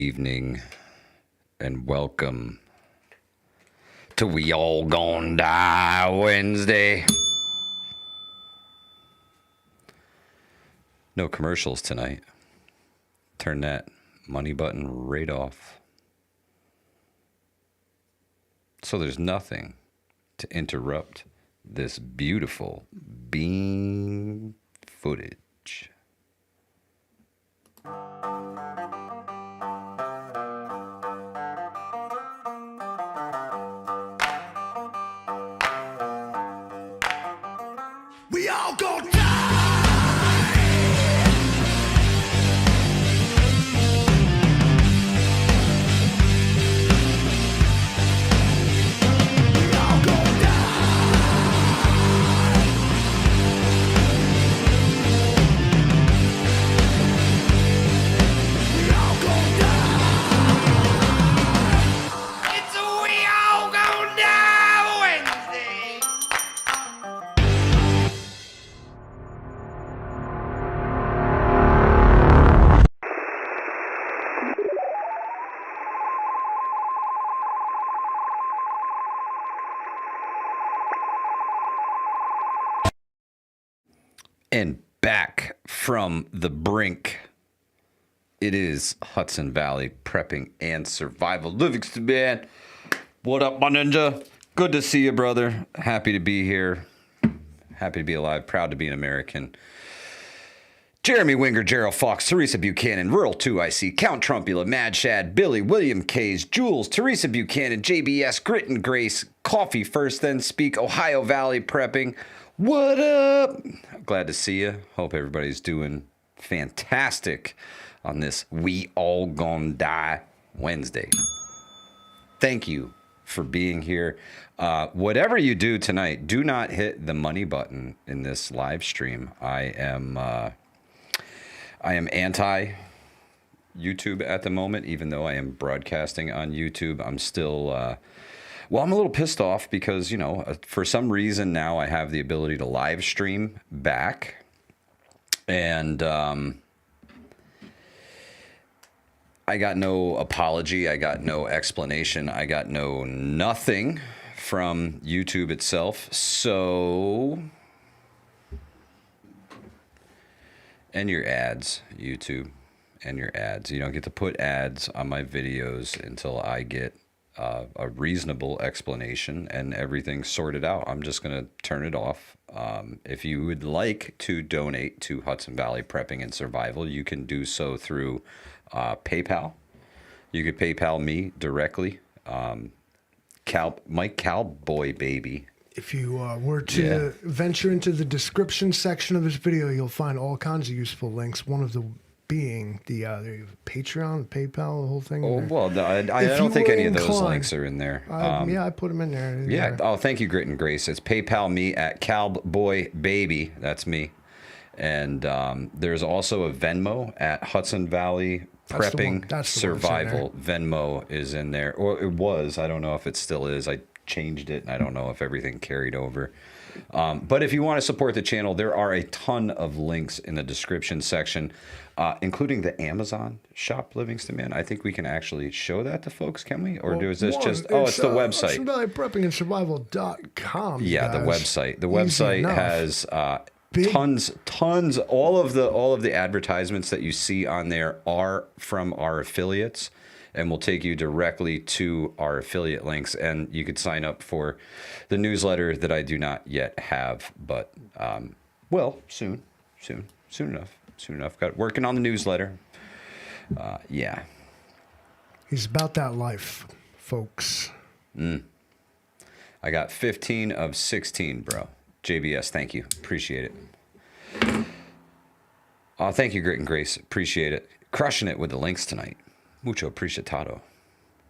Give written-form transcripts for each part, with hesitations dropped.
Evening and welcome to We All Gonna Die Wednesday. No commercials tonight. Turn that money button right off. So there's nothing to interrupt this beautiful bean footage. We all gonna die. We all gonna die. We all gonna die. It's a we all gonna die Wednesday. And back from the brink, it is Hudson Valley Prepping and Survival. Livingston, man. What up, my ninja? Good to see you, brother. Happy to be here. Happy to be alive. Proud to be an American. Jeremy Winger, Gerald Fox, Teresa Buchanan, Rural 2IC, Count Trumpula, Mad Shad, Billy, William Kays, Jules, Teresa Buchanan, JBS, Grit and Grace, Coffee First Then Speak, Ohio Valley Prepping. What up? Glad to see you. Hope everybody's doing fantastic on this We All Gonna Die Wednesday. Thank you for being here. Whatever you do tonight, do not hit the money button in this live stream. I am anti YouTube at the moment, even though I am broadcasting on YouTube. I'm still, I'm a little pissed off because, for some reason now I have the ability to live stream back. And I got no apology. I got no explanation. I got nothing from YouTube itself. So... And your ads, YouTube, and your ads. You don't get to put ads on my videos until I get a reasonable explanation and everything sorted out. I'm just going to turn it off. If you would like to donate to Hudson Valley Prepping and Survival, you can do so through PayPal. You could PayPal me directly. Mike Cowboy Baby. If you were to venture into the description section of this video, you'll find all kinds of useful links. One of them being the Patreon, PayPal, the whole thing. Oh, well, I don't think any of those links are in there. I put them in there. Yeah. Oh, thank you, Grit and Grace. It's PayPal me at Cowboy Baby. That's me. And there's also a Venmo at Hudson Valley Prepping Survival. Venmo is in there. Or it was. I don't know if it still is. I changed it, and I don't know if everything carried over. But if you want to support the channel, there are a ton of links in the description section, including the Amazon shop, Livingston, man. I think we can actually show that to folks, can we? Or is this just... Oh, it's the website. Hudson Valley Prepping and Survival.com. Yeah, guys. the website. The website has tons. All of the advertisements that you see on there are from our affiliates, and will take you directly to our affiliate links. And you could sign up for the newsletter that I do not yet have, but soon enough. Got working on the newsletter. Yeah. He's about that life, folks. I got 15 of 16, bro. JBS, thank you. Appreciate it. Thank you, Grit and Grace. Appreciate it. Crushing it with the links tonight. Mucho appreciado.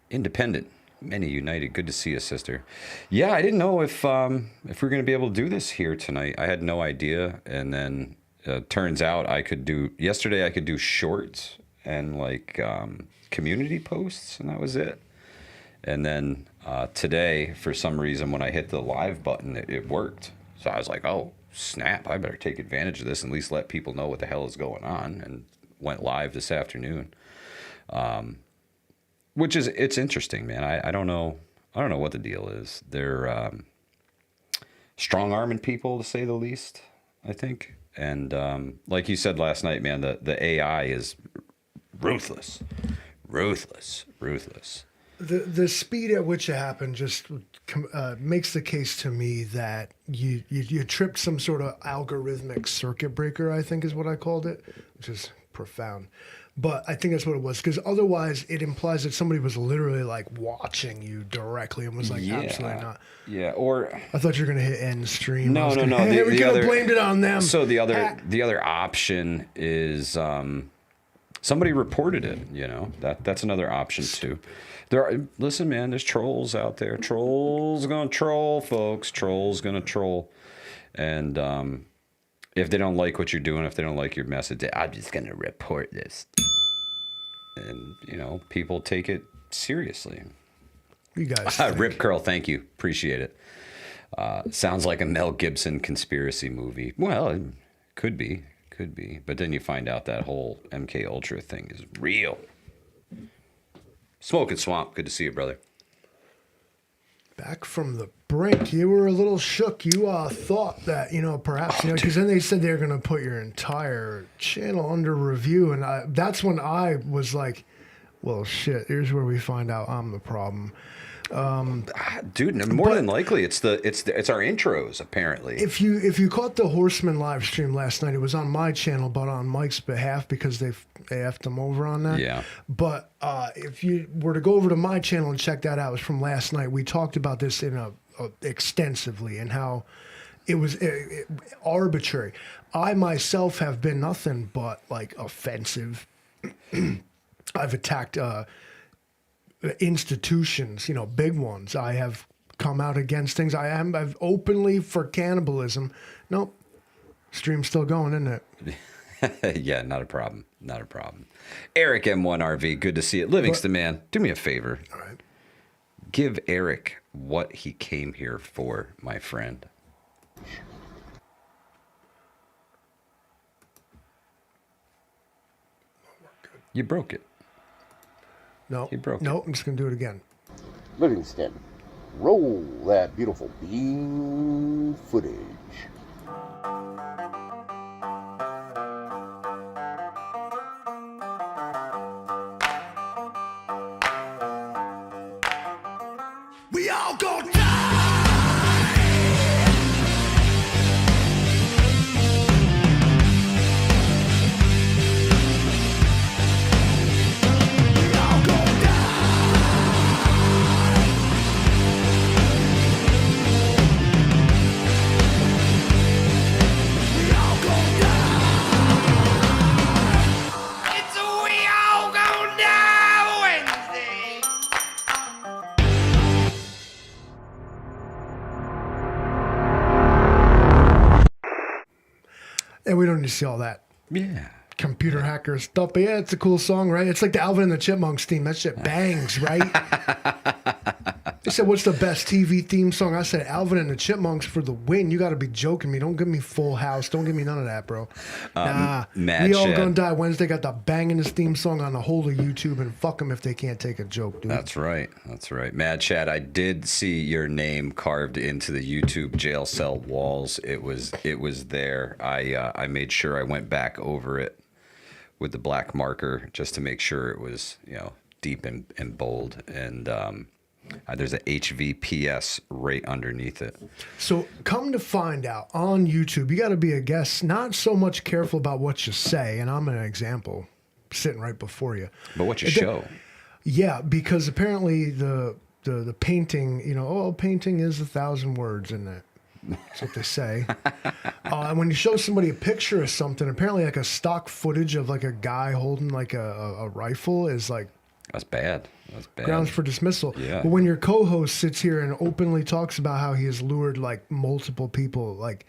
Independent. Many united. Good to see you, sister. Yeah, I didn't know if we're going to be able to do this here tonight. I had no idea. And then turns out yesterday I could do shorts and community posts, and that was it. And then today, for some reason, when I hit the live button, it worked. So I was like, oh, snap, I better take advantage of this and at least let people know what the hell is going on, and went live this afternoon. Which is, it's interesting, man. I don't know. I don't know what the deal is. They're strong-arming people, to say the least, I think. And like you said last night, man, the AI is ruthless. Ruthless. The speed at which it happened just makes the case to me that you tripped some sort of algorithmic circuit breaker, I think is what I called it, which is profound. But I think that's what it was, because otherwise it implies that somebody was literally like watching you directly and was like, absolutely not. Yeah, or I thought you were gonna hit end stream. No. Hey, we could have blamed it on them. So the other option is somebody reported it. You know, that's another option too. Listen, man, there's trolls out there. Trolls gonna troll, folks. Trolls gonna troll, and if they don't like what you're doing, if they don't like your message, I'm just gonna report this. And you know, people take it seriously. You guys, Rip Curl, thank you, appreciate it. Sounds like a Mel Gibson conspiracy movie. Well, it could be, but then you find out that whole MK Ultra thing is real. Smoking Swamp, good to see you, brother. Back from the brink, you were a little shook. You thought that, perhaps, because then they said they were going to put your entire channel under review. And that's when I was like, well, shit, here's where we find out I'm the problem. Dude, more than likely, it's our intros, apparently. If you caught the Horseman live stream last night, it was on my channel, but on Mike's behalf because they effed him over on that. Yeah. But if you were to go over to my channel and check that out, it was from last night. We talked about this extensively and how it was arbitrary. I myself have been nothing but like offensive. I've attacked institutions, big ones. I have come out against things. I've openly for cannibalism. Nope. Stream's still going, isn't it? Yeah, not a problem. Eric M1RV, good to see it. Livingston, man, do me a favor. All right. Give Eric what he came here for, my friend. You broke it. No, he broke it. I'm just going to do it again. Livingston, roll that beautiful bean footage. We all go down. And we don't need to see all that. Yeah. Computer hacker stuff. But yeah, it's a cool song, right? It's like the Alvin and the Chipmunks theme. That shit bangs, right? They said, what's the best TV theme song? I said, Alvin and the Chipmunks for the win. You got to be joking me. Don't give me Full House. Don't give me none of that, bro. Nah. We All Gonna Die Wednesday got the bangingest theme song on the whole of YouTube, and fuck them if they can't take a joke, dude. That's right. Mad Chad, I did see your name carved into the YouTube jail cell walls. It was there. I made sure I went back over it with the black marker just to make sure it was, deep and bold. And there's a HVPS right underneath it. So come to find out, on YouTube, you got to be a guest, not so much careful about what you say, and I'm an example sitting right before you. But what you show. Yeah, because apparently the painting, painting is 1,000 words in it. That's what they say. And when you show somebody a picture of something, apparently like a stock footage of like a guy holding like a rifle is like... That's bad. Grounds for dismissal. Yeah. But when your co-host sits here and openly talks about how he has lured like multiple people like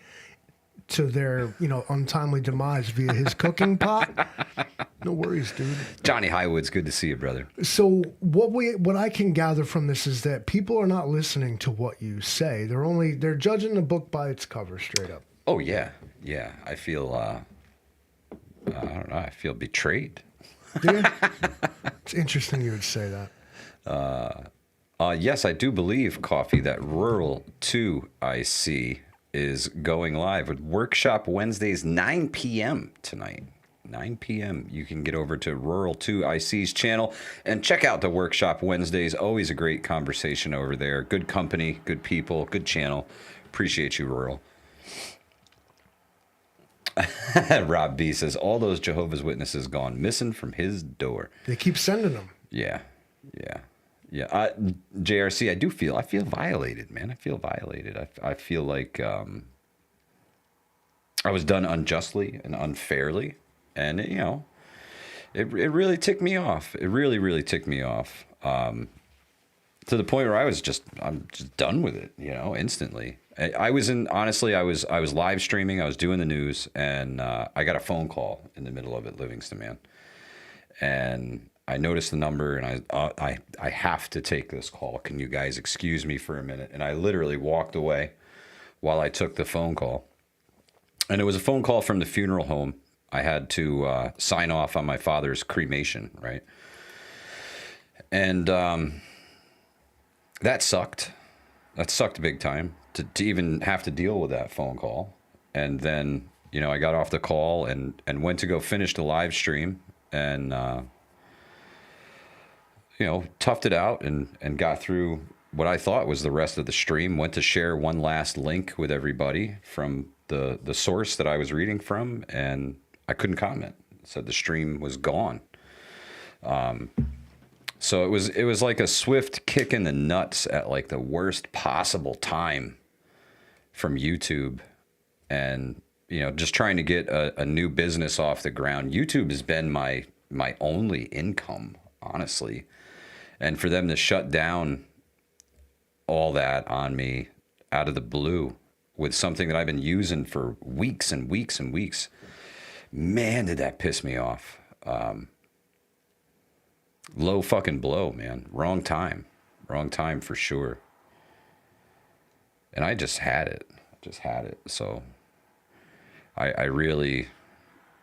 to their untimely demise via his cooking pot, no worries, dude. Johnny Highwood's good to see you, brother. So what I can gather from this is that people are not listening to what you say. They're judging the book by its cover, straight up. Oh yeah. I feel I don't know. I feel betrayed. Yeah. It's interesting you would say that. Yes, I do believe, Coffee, that Rural 2 IC is going live with Workshop Wednesdays, 9 p.m. tonight. 9 p.m. You can get over to Rural 2 IC's channel and check out the Workshop Wednesdays. Always a great conversation over there. Good company, good people, good channel. Appreciate you, Rural. Rob B says, all those Jehovah's Witnesses gone missing from his door. They keep sending them. Yeah. JRC, I feel violated, man. I feel violated. I feel like I was done unjustly and unfairly. And, it really ticked me off. It really, really ticked me off. To the point where I'm just done with it, instantly. I was live streaming. I was doing the news, and I got a phone call in the middle of it, Livingston, man. And I noticed the number, and I have to take this call. Can you guys excuse me for a minute? And I literally walked away while I took the phone call. And it was a phone call from the funeral home. I had to sign off on my father's cremation, right? And that sucked. That sucked big time to even have to deal with that phone call. And then, I got off the call and went to go finish the live stream and, toughed it out and got through what I thought was the rest of the stream. Went to share one last link with everybody from the source that I was reading from, and I couldn't comment. It said the stream was gone. So it was like a swift kick in the nuts at like the worst possible time from YouTube, and just trying to get a new business off the ground. YouTube has been my only income, honestly, and for them to shut down all that on me out of the blue with something that I've been using for weeks and weeks and weeks, man, did that piss me off. Low fucking blow, man. Wrong time for sure. And I just had it. So I really,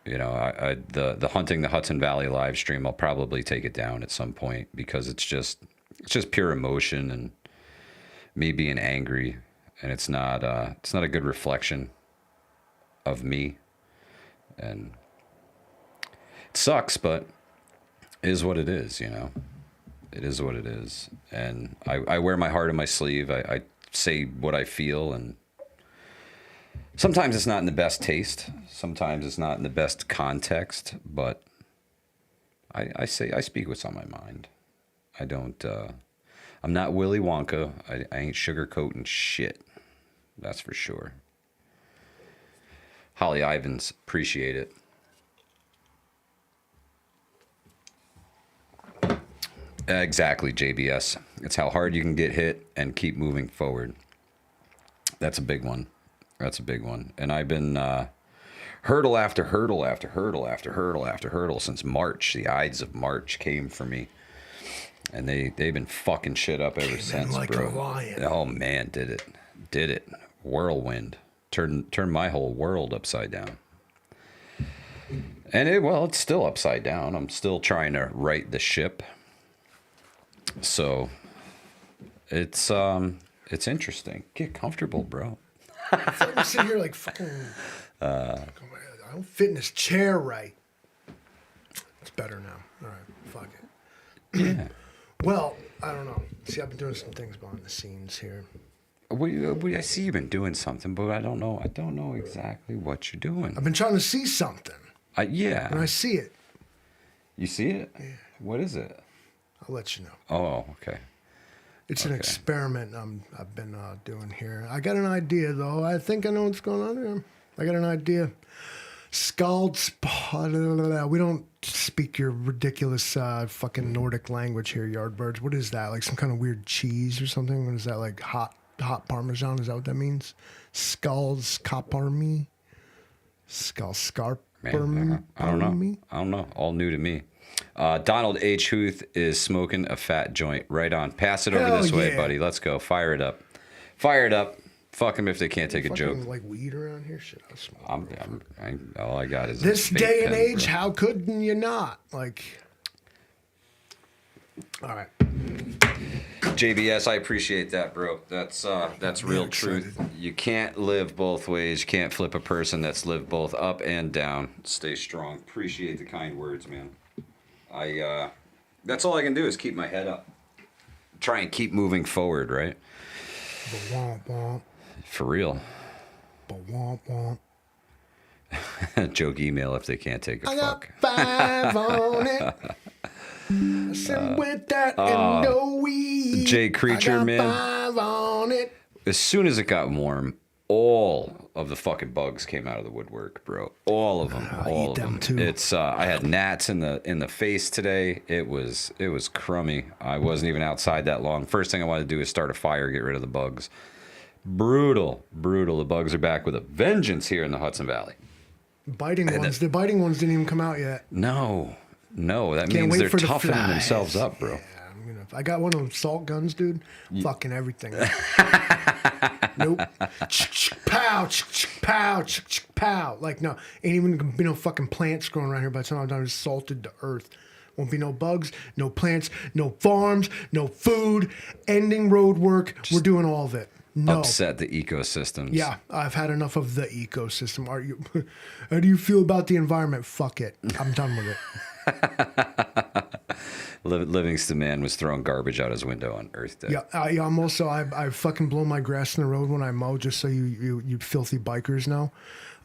the Hunting the Hudson Valley live stream, I'll probably take it down at some point because it's just pure emotion and me being angry, and it's not a good reflection of me, and it sucks, but it is what it is. It is what it is, and I wear my heart on my sleeve. I say what I feel, and sometimes it's not in the best taste. Sometimes it's not in the best context, but I speak what's on my mind. I don't, I'm not Willy Wonka. I ain't sugarcoating shit. That's for sure. Holly Ivans, appreciate it. Exactly, JBS. It's how hard you can get hit and keep moving forward. That's a big one. And I've been hurdle after hurdle after hurdle after hurdle after hurdle since March. The Ides of March came for me. And they've been fucking shit up ever since, like bro. A lion. Oh man, did it. Whirlwind. Turned my whole world upside down. And it's still upside down. I'm still trying to right the ship. So it's interesting. Get comfortable, bro. I thought you sit here like fucking. I don't fit in this chair right. It's better now. All right, fuck it. Yeah. Well, I don't know. See, I've been doing some things behind the scenes here. I see you've been doing something, but I don't know exactly what you're doing. I've been trying to see something. Yeah. And I see it. You see it? Yeah. What is it? I'll let you know. Oh, okay. It's an experiment I've been doing here. I got an idea, though. I think I know what's going on here. I got an idea. We don't speak your ridiculous fucking Nordic language here, Yardbirds. What is that? Like some kind of weird cheese or something? What is that? Like hot Parmesan? Is that what that means? Skalskarparmi? Skalskarparmi? I don't know. All new to me. Donald H. Huth is smoking a fat joint. Right on. Pass it over this way, buddy. Let's go. Fire it up. Fuck them if they can't take a joke. Like weed around here? Shit, I smoke. All I got is this day and age. Bro. How couldn't you not? Like, all right. JBS, I appreciate that, bro. That's real truth. You can't live both ways. You can't flip a person that's lived both up and down. Stay strong. Appreciate the kind words, man. That's all I can do is keep my head up. Try and keep moving forward, right? For real. Joke email if they can't take a fuck. Got 5 on it. I said with that and no weed. Jay Creature, I got man. 5 on it. As soon as it got warm, all of the fucking bugs came out of the woodwork, bro. All of them. All of them. Too. It's I had gnats in the face today. It was crummy. I wasn't even outside that long. First thing I wanted to do is start a fire, get rid of the bugs. Brutal. The bugs are back with a vengeance here in the Hudson Valley. The biting ones didn't even come out yet. No. That means they're toughening themselves up, bro. Yeah, I got one of those salt guns, dude. Fucking everything. Nope. Pow, pow, pow. Like, no, ain't even gonna be no fucking plants growing around here by the time I'm done. It's salted to earth. Won't be no bugs, no plants, no farms, no food, ending road work. We're doing all of it. No. Upset the ecosystems. Yeah, I've had enough of the ecosystem. How do you feel about the environment? Fuck it. I'm done with it. Livingston man was throwing garbage out his window on Earth Day. Yeah, I'm also I fucking blow my grass in the road when I mow, just so you filthy bikers know.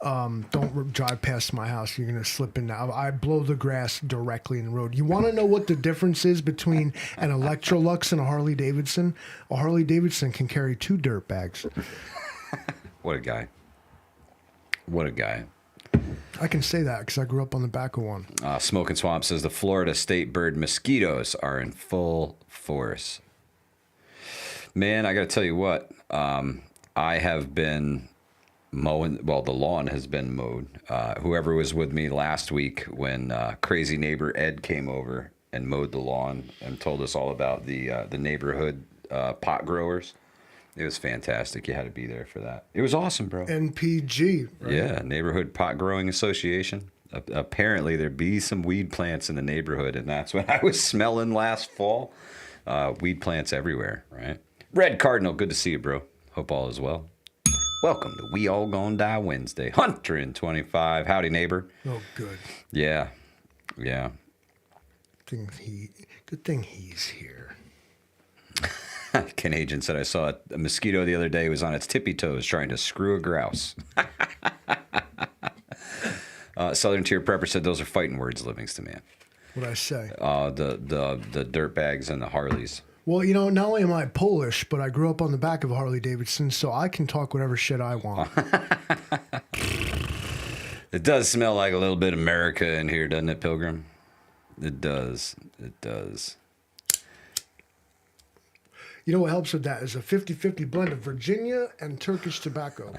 Don't drive past my house. You're gonna slip in. Now I blow the grass directly in the road. You want to know what the difference is between an Electrolux and a Harley Davidson? A Harley Davidson can carry 2 dirt bags. What a guy. What a guy. I can say that because I grew up on the back of one. Smoking Swamp says the Florida state bird mosquitoes are in full force. Man, I got to tell you what. I have been mowing. Well, the lawn has been mowed. Whoever was with me last week when crazy neighbor Ed came over and mowed the lawn and told us all about the neighborhood pot growers. It was fantastic. You had to be there for that. It was awesome, bro. NPG, right? Yeah, Neighborhood Pot Growing Association. Apparently, there'd be some weed plants in the neighborhood, and that's what I was smelling last fall. Weed plants everywhere, right? Red Cardinal, good to see you, bro. Hope all is well. Welcome to We All Gonna Die Wednesday. Hunter in 25. Howdy, neighbor. Oh, good. Yeah. Good thing he's here. Ken Agent said, I saw a mosquito the other day. It was on its tippy toes trying to screw a grouse. Southern Tier Prepper said, those are fighting words, Livingston, man. What'd I say? The dirt bags and the Harleys. Well, not only am I Polish, but I grew up on the back of a Harley Davidson, so I can talk whatever shit I want. It does smell like a little bit of America in here, doesn't it, Pilgrim? It does. You know what helps with that is a 50-50 blend of Virginia and Turkish tobacco.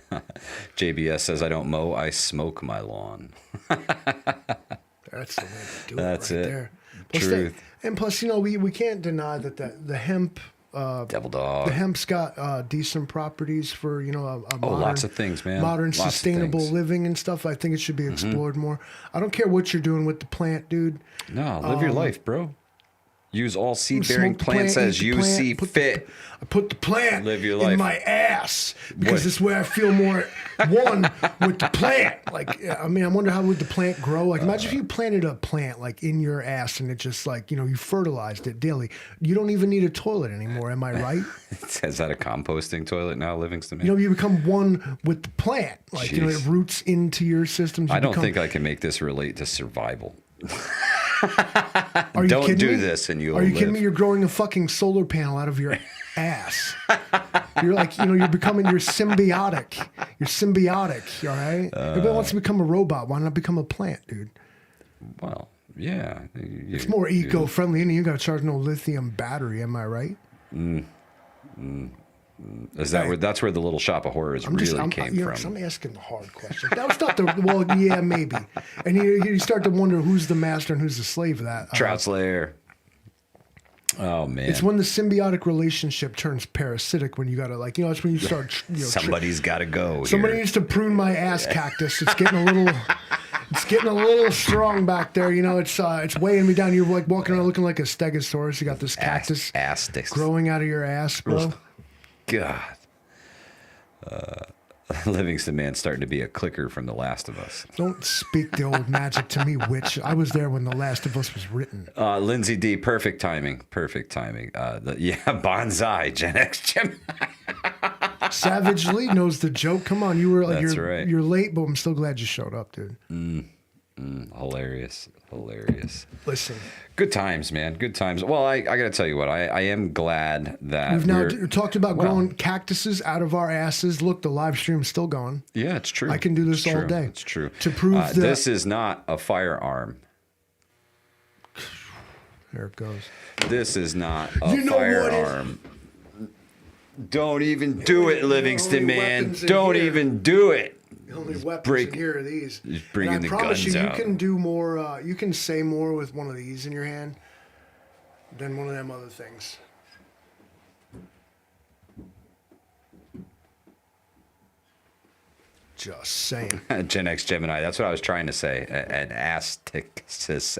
JBS says, I don't mow, I smoke my lawn. That's the way to do That's it right it. there. Truth. And plus, we can't deny that the hemp... Devil dog. The hemp's got decent properties for, a modern, lots of things, man. Modern Lots of sustainable things. living and stuff. I think it should be explored more. I don't care what you're doing with the plant, dude. No, live your life, bro. Use all seed-bearing Smoke the plants plant, as eat the you plant, see fit. I put the plant Live your life. in my ass because What? it's where I feel more one with the plant. Like, I wonder how would the plant grow? Like, imagine if you planted a plant like in your ass and it just like, you fertilized it daily. You don't even need a toilet anymore. Am I right? Is that a composting toilet now, Livingston? You become one with the plant. Like, it roots into your systems. I don't think I can make this relate to survival. Are you Don't kidding do me? this and you'll Are you live. kidding me? You're growing a fucking solar panel out of your ass. You're like, you're symbiotic. You're symbiotic, all right? Everybody wants to become a robot. Why not become a plant, dude? Well, yeah. It's more eco-friendly, and you got to charge no lithium battery. Am I right? Is that where that's where the Little Shop of Horrors came from? I'm asking the hard question. That was not the well, yeah, maybe. And you start to wonder who's the master and who's the slave of that. Trout Slayer. Oh man! It's when the symbiotic relationship turns parasitic. When you gotta it's when you start. Somebody's got to go. Somebody needs to prune my ass cactus. It's getting a little. It's getting a little strong back there. You know, it's weighing me down. You're like walking around looking like a stegosaurus. You got this cactus growing out of your ass, bro. God. Livingston Man starting to be a clicker from The Last of Us. Don't speak the old magic to me, witch. I was there when The Last of Us was written. Lindsay D, perfect timing. Perfect timing. Bonsai, Gen X Gemini. Savage Lee knows the joke. Come on, you were like, right. You're late, but I'm still glad you showed up, dude. Hilarious. Listen. Good times, man. Good times. Well, I got to tell you what. I am glad that we've now talked about growing cactuses out of our asses. Look, the live stream's still going. Yeah, it's true. I can do this all day. It's true. To prove that this is not a firearm. There it goes. This is not a firearm. Don't even do it, Livingston Man. Don't even do it. The only weapons in here are these. He's bringing the guns out. I promise you, you can do more. You can say more with one of these in your hand than one of them other things. Just saying. Gen X Gemini. That's what I was trying to say. An astis.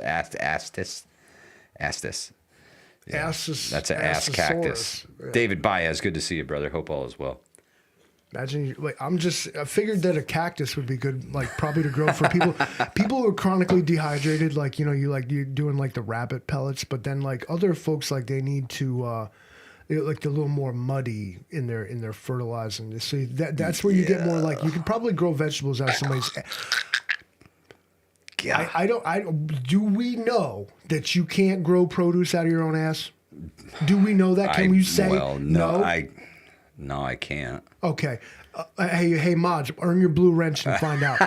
Yeah. That's an ass cactus. Yeah. David Baez, good to see you, brother. Hope all is well. Imagine you, like I figured that a cactus would be good, like probably to grow for people who are chronically dehydrated, like you're doing like the rabbit pellets, but then like other folks like they need to like a little more muddy in their fertilizing. So that's where you get more like you could probably grow vegetables out of somebody's. Do we know that you can't grow produce out of your own ass? Do we know that? Can you say no? No, I can't. Okay. Hey, mods, earn your blue wrench and find out.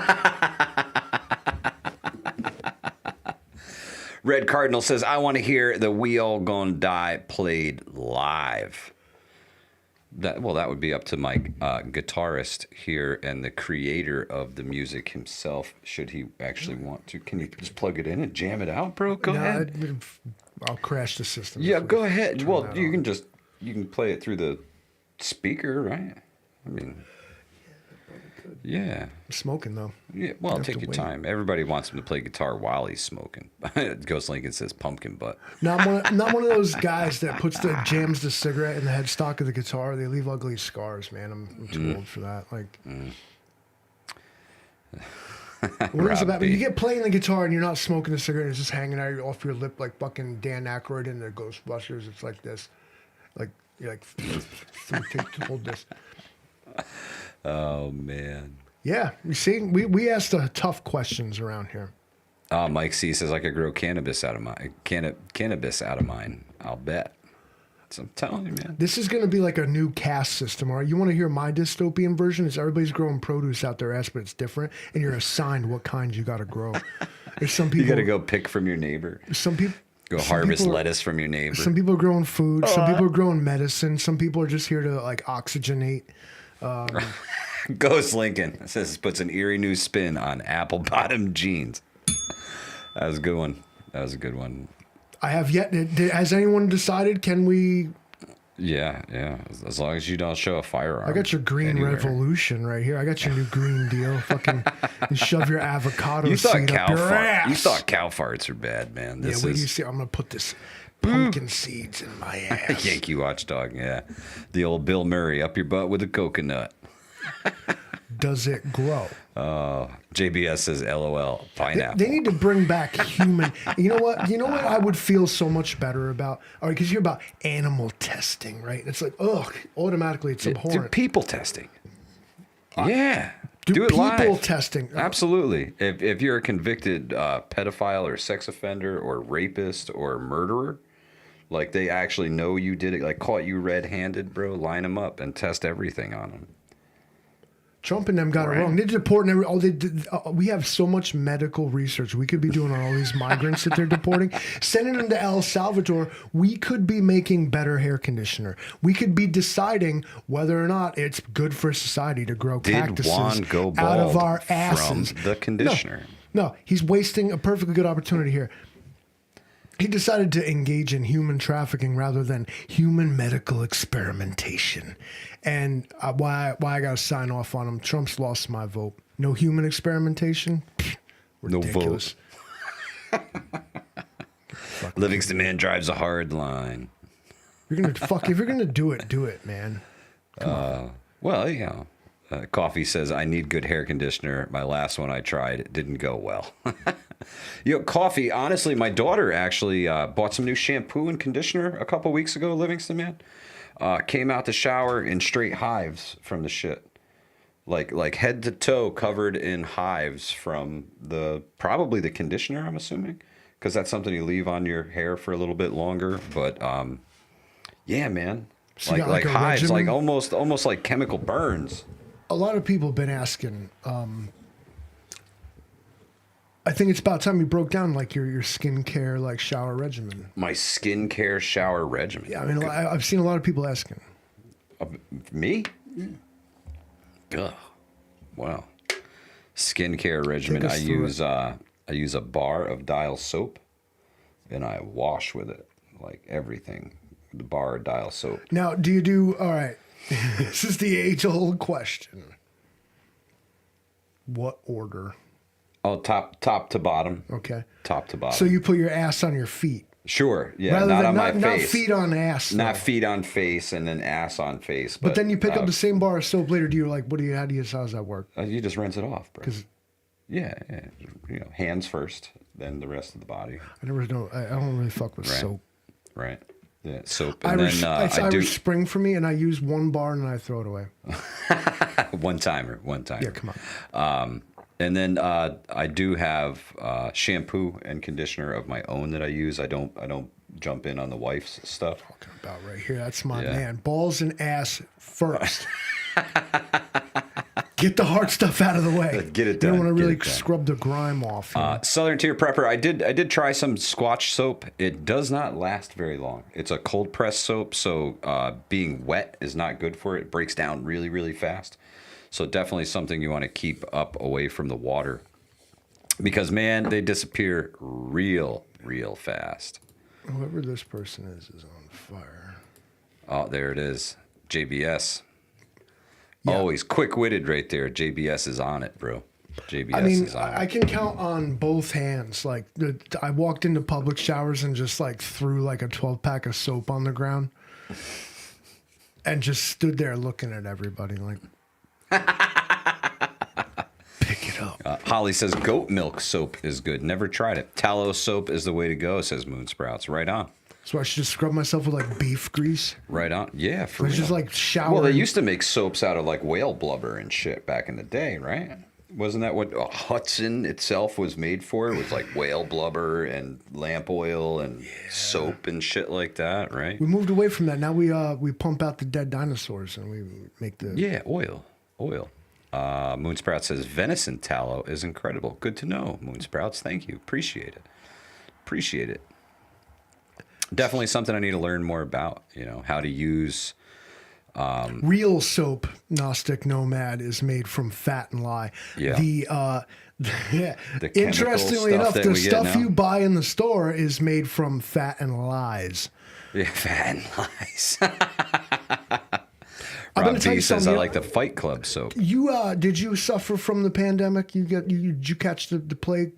Red Cardinal says, I want to hear the We All Gonna Die played live. That would be up to my guitarist here and the creator of the music himself, should he actually want to. Can you just plug it in and jam it out, bro? Go ahead. I'll crash the system. Yeah, go ahead. Well, you can play it through the speaker, right? I mean, yeah. I'm smoking though. Yeah, well, take your time. Everybody wants him to play guitar while he's smoking. Ghost Lincoln says pumpkin butt. Not one of those guys that jams the cigarette in the headstock of the guitar. They leave ugly scars, man. I'm too old for that. Like, what is it about when you get playing the guitar and you're not smoking the cigarette? It's just hanging out off your lip like fucking Dan Aykroyd in the Ghostbusters. It's like this, like. You're like, hold this. Oh, man. Yeah, you see, we ask the tough questions around here. Mike C says I could grow cannabis out of mine. I'll bet. So I'm telling you, man. This is going to be like a new caste system, all right? You want to hear my dystopian version? It's everybody's growing produce out their ass, but it's different, and you're assigned what kind you got to grow. There's some people. You got to go pick from your neighbor. Some people. Go harvest lettuce from your neighbor. Some people are growing food. Some people are growing medicine. Some people are just here to like oxygenate. Ghost Lincoln says puts an eerie new spin on apple bottom jeans. That was a good one. I have yet. Has anyone decided? Can we? Yeah. As long as you don't show a firearm. I got your green revolution right here. I got your new green deal. Fucking and shove your avocado seed up your ass. You thought cow farts are bad, man. Wait till you see. I'm gonna put this pumpkin seeds in my ass. Yankee watchdog. Yeah, the old Bill Murray up your butt with a coconut. Does it grow? JBS says, LOL, pineapple. They need to bring back human. You know what? I would feel so much better about. All right, because you're about animal testing, right? It's like, automatically it's abhorrent. Do people testing. Yeah. Do it people live. Testing. Absolutely. If you're a convicted pedophile or sex offender or rapist or murderer, like they actually know you did it, like caught you red-handed, bro, line them up and test everything on them. Trump and them got it wrong. They're deporting we have so much medical research we could be doing on all these migrants that they're deporting. Sending them to El Salvador, we could be making better hair conditioner. We could be deciding whether or not it's good for society to grow cactuses out of our asses. From the conditioner. No, he's wasting a perfectly good opportunity here. He decided to engage in human trafficking rather than human medical experimentation. And why I got to sign off on him. Trump's lost my vote. No human experimentation? Ridiculous. No vote. Livingston man drives a hard line. If you're gonna do it, man. Well, you know, Coffee says, I need good hair conditioner. My last one I tried, it didn't go well. You know, Coffee, honestly, my daughter actually bought some new shampoo and conditioner a couple weeks ago, Livingston man. Came out the shower in straight hives from the shit. Like head to toe covered in hives from probably the conditioner, I'm assuming. Because that's something you leave on your hair for a little bit longer. But, yeah, man. So like hives, regimen? like almost like chemical burns. A lot of people have been asking. I think it's about time you broke down like your skincare, like shower regimen. My skincare shower regimen. Yeah, I mean, I've seen a lot of people asking. Me? Yeah. Ugh. Wow. Skincare regimen. I use a bar of Dial soap, and I wash with it, like everything. The bar of Dial soap. Now, do you do? All right. This is the age-old question. What order? Oh, top to bottom. Okay. Top to bottom. So you put your ass on your feet. Sure. Yeah. Rather not than on my not face. feet on ass. Not though. feet on face and then ass on face. But then you pick up the same bar of soap later. Do you like? How does that work? You just rinse it off, bro. 'Cause- yeah. You know, hands first, then the rest of the body. I don't really fuck with soap. Right. Yeah. Soap. And then I do Irish Spring for me, and I use one bar and then I throw it away. one timer. Yeah, come on. And then I do have shampoo and conditioner of my own that I use. I don't jump in on the wife's stuff. Talking about right here. That's my Yeah. man. Balls and ass first. Get the hard stuff out of the way. Get it You done. don't want to Get really it done. scrub the grime off. you know? Southern Tier Prepper. I did try some Squatch soap. It does not last very long. It's a cold press soap, so being wet is not good for it. It breaks down really, really fast. So definitely something you want to keep up away from the water, because man, they disappear real fast. Whoever this person is on fire. Oh, there it is. JBS. Yeah. Always quick-witted right there. JBS is on it, bro. JBS I mean, is on I it. can count on both hands. Like, I walked into public showers and just like threw like a 12-pack of soap on the ground, and just stood there looking at everybody like, pick it up. Holly says goat milk soap is good. Never tried it. Tallow soap is the way to go, says Moonsprouts. Right on. So I should just scrub myself with like beef grease. Right on. Yeah, for It's real. just like shower. Well, they used to make soaps out of like whale blubber and shit back in the day, right? Wasn't that what Hudson itself was made for? It was like whale blubber and lamp oil and soap and shit like that, right? We moved away from that. Now we pump out the dead dinosaurs and we make the. Yeah, oil. Moonsprout says venison tallow is incredible. Good to know, Moonsprouts. Thank you. Appreciate it. Definitely something I need to learn more about. You know, how to use. Real soap, Gnostic Nomad, is made from fat and lye. Yeah. The chemical interestingly stuff enough, that the we get stuff now? you buy in the store is made from fat and lies. Yeah, fat and lies. I'm Rob gonna tell B you says I something. like the Fight Club soap. You did you suffer from the pandemic? Did you catch the plague?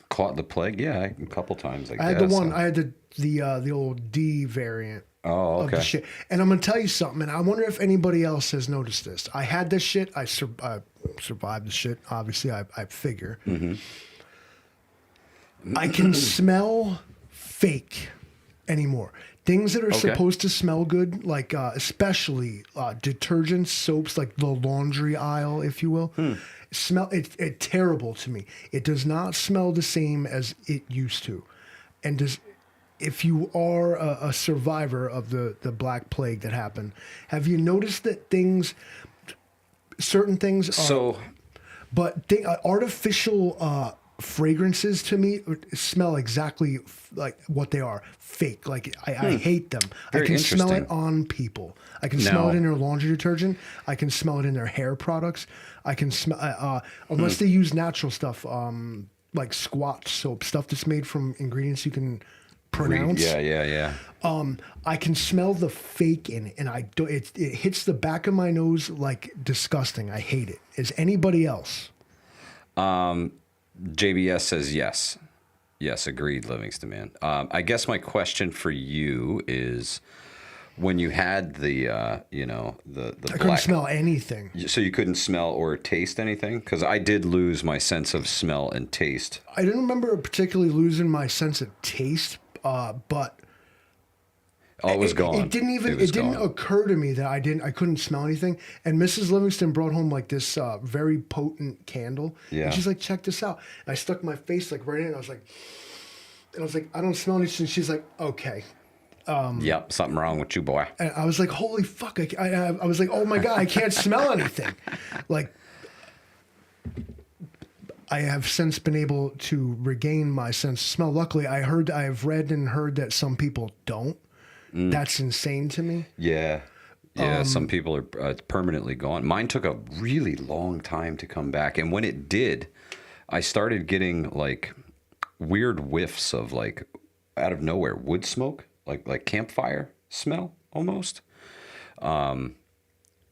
Caught the plague? Yeah, a couple times. I had the one. I had the old D variant. Oh, Of the okay. shit. And I'm gonna tell you something, and I wonder if anybody else has noticed this. I had this shit. I survived the shit. Obviously, I figure. Mm-hmm. I can smell fake anymore. Things that are Okay. supposed to smell good, like especially detergents, soaps, like the laundry aisle, if you will, smell it terrible to me. It does not smell the same as it used to, and does. If you are a survivor of the Black Plague that happened, have you noticed that certain things are, So, artificial fragrances to me smell exactly like what they are, fake. Like I hate them. Very I can smell it interesting. on people. I can smell No. it in their laundry detergent. I can smell it in their hair products. I can smell unless they use natural stuff, like Squatch soap, stuff that's made from ingredients you can pronounce. yeah. I can smell the fake in it, and it hits the back of my nose like disgusting. I hate it. Is anybody else? JBS says yes. Yes, agreed, Livingston, man. I guess my question for you is, when you had the I black, couldn't smell anything. So you couldn't smell or taste anything? Because I did lose my sense of smell and taste. I didn't remember particularly losing my sense of taste, but it was gone. It didn't occur to me that I couldn't smell anything. And Mrs. Livingston brought home like this very potent candle. Yeah. And she's like, check this out. And I stuck my face like right in it. I was like, I don't smell anything. She's like, okay. Yep, something wrong with you, boy. And I was like, holy fuck. I was like, oh my God, I can't smell anything. Like, I have since been able to regain my sense of smell. Luckily, I've read and heard that some people don't. That's insane to me. Yeah. Yeah, some people are permanently gone. Mine took a really long time to come back. And when it did, I started getting like weird whiffs of like out of nowhere wood smoke, like campfire smell almost.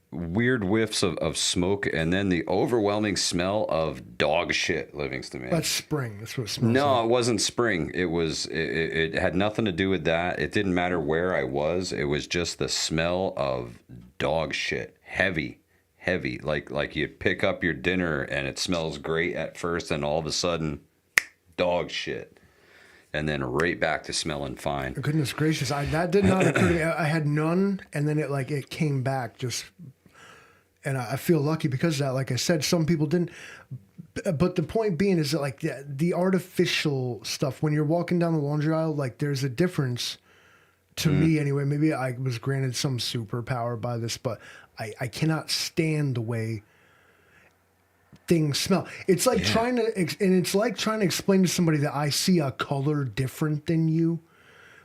Weird whiffs of smoke, and then the overwhelming smell of dog shit, Livingston, man. That's spring. That's what it smells No, like. it wasn't spring. It had nothing to do with that. It didn't matter where I was. It was just the smell of dog shit. Heavy. Like you pick up your dinner and it smells great at first, and all of a sudden, dog shit. And then right back to smelling fine. Goodness gracious. That did not occur to me. I had none, and then it came back just... And I feel lucky because of that. Like I said, some people didn't. But the point being is that like the artificial stuff, when you're walking down the laundry aisle, like there's a difference to me anyway. Maybe I was granted some superpower by this, but I cannot stand the way things smell. It's like trying to explain to somebody that I see a color different than you.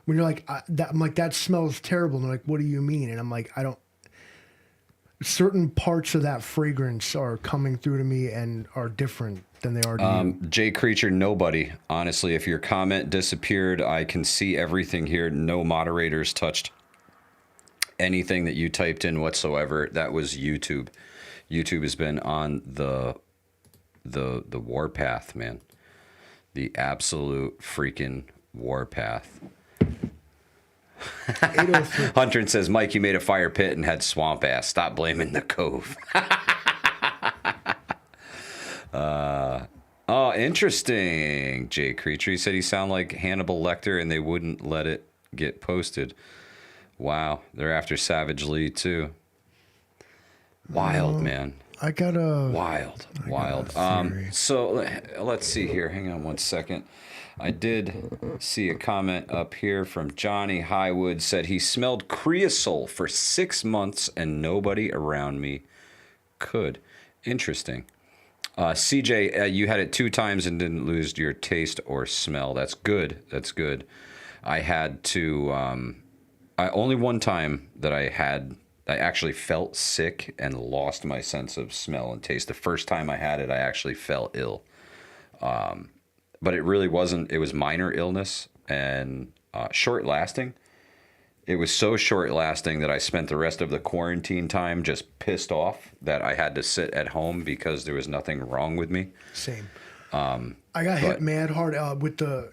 When you're like, I'm like, that smells terrible. And they're like, what do you mean? And I'm like, I don't. Certain parts of that fragrance are coming through to me and are different than they are to you. Jay Creature, nobody. Honestly, if your comment disappeared, I can see everything here. No moderators touched anything that you typed in whatsoever. That was YouTube. YouTube has been on the warpath, man. The absolute freaking warpath. 803. Hunter says, Mike, you made a fire pit and had swamp ass. Stop blaming the cove. Oh, interesting. Jay Creature. He said he sounded like Hannibal Lecter and they wouldn't let it get posted. Wow. They're after Savage Lee, too. Wild, man. I got a... Wild. So let's see here. Hang on one second. I did see a comment up here from Johnny Highwood. Said he smelled creosol for 6 months and nobody around me could. Interesting. CJ, you had it 2 times and didn't lose your taste or smell. That's good. That's good. I had to... only one time that I actually felt sick and lost my sense of smell and taste. The first time I had it, I actually fell ill. But it really wasn't. It was minor illness and short lasting. It was so short lasting that I spent the rest of the quarantine time just pissed off that I had to sit at home because there was nothing wrong with me. Same. I got hit mad hard with the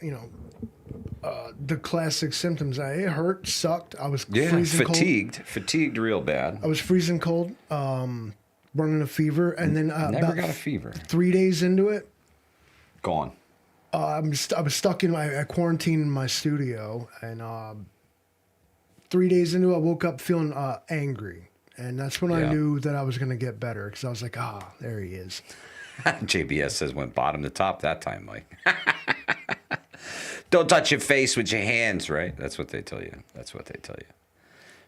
classic symptoms. It hurt, sucked. I was freezing fatigued real bad. I was freezing cold, running a fever, and then never got a fever. 3 days into it, gone. I was stuck in I quarantined in my studio, and 3 days into it, I woke up feeling angry, and that's when I knew that I was going to get better because I was like, there he is. JBS says went bottom to top that time, Mike. Don't touch your face with your hands, right? That's what they tell you.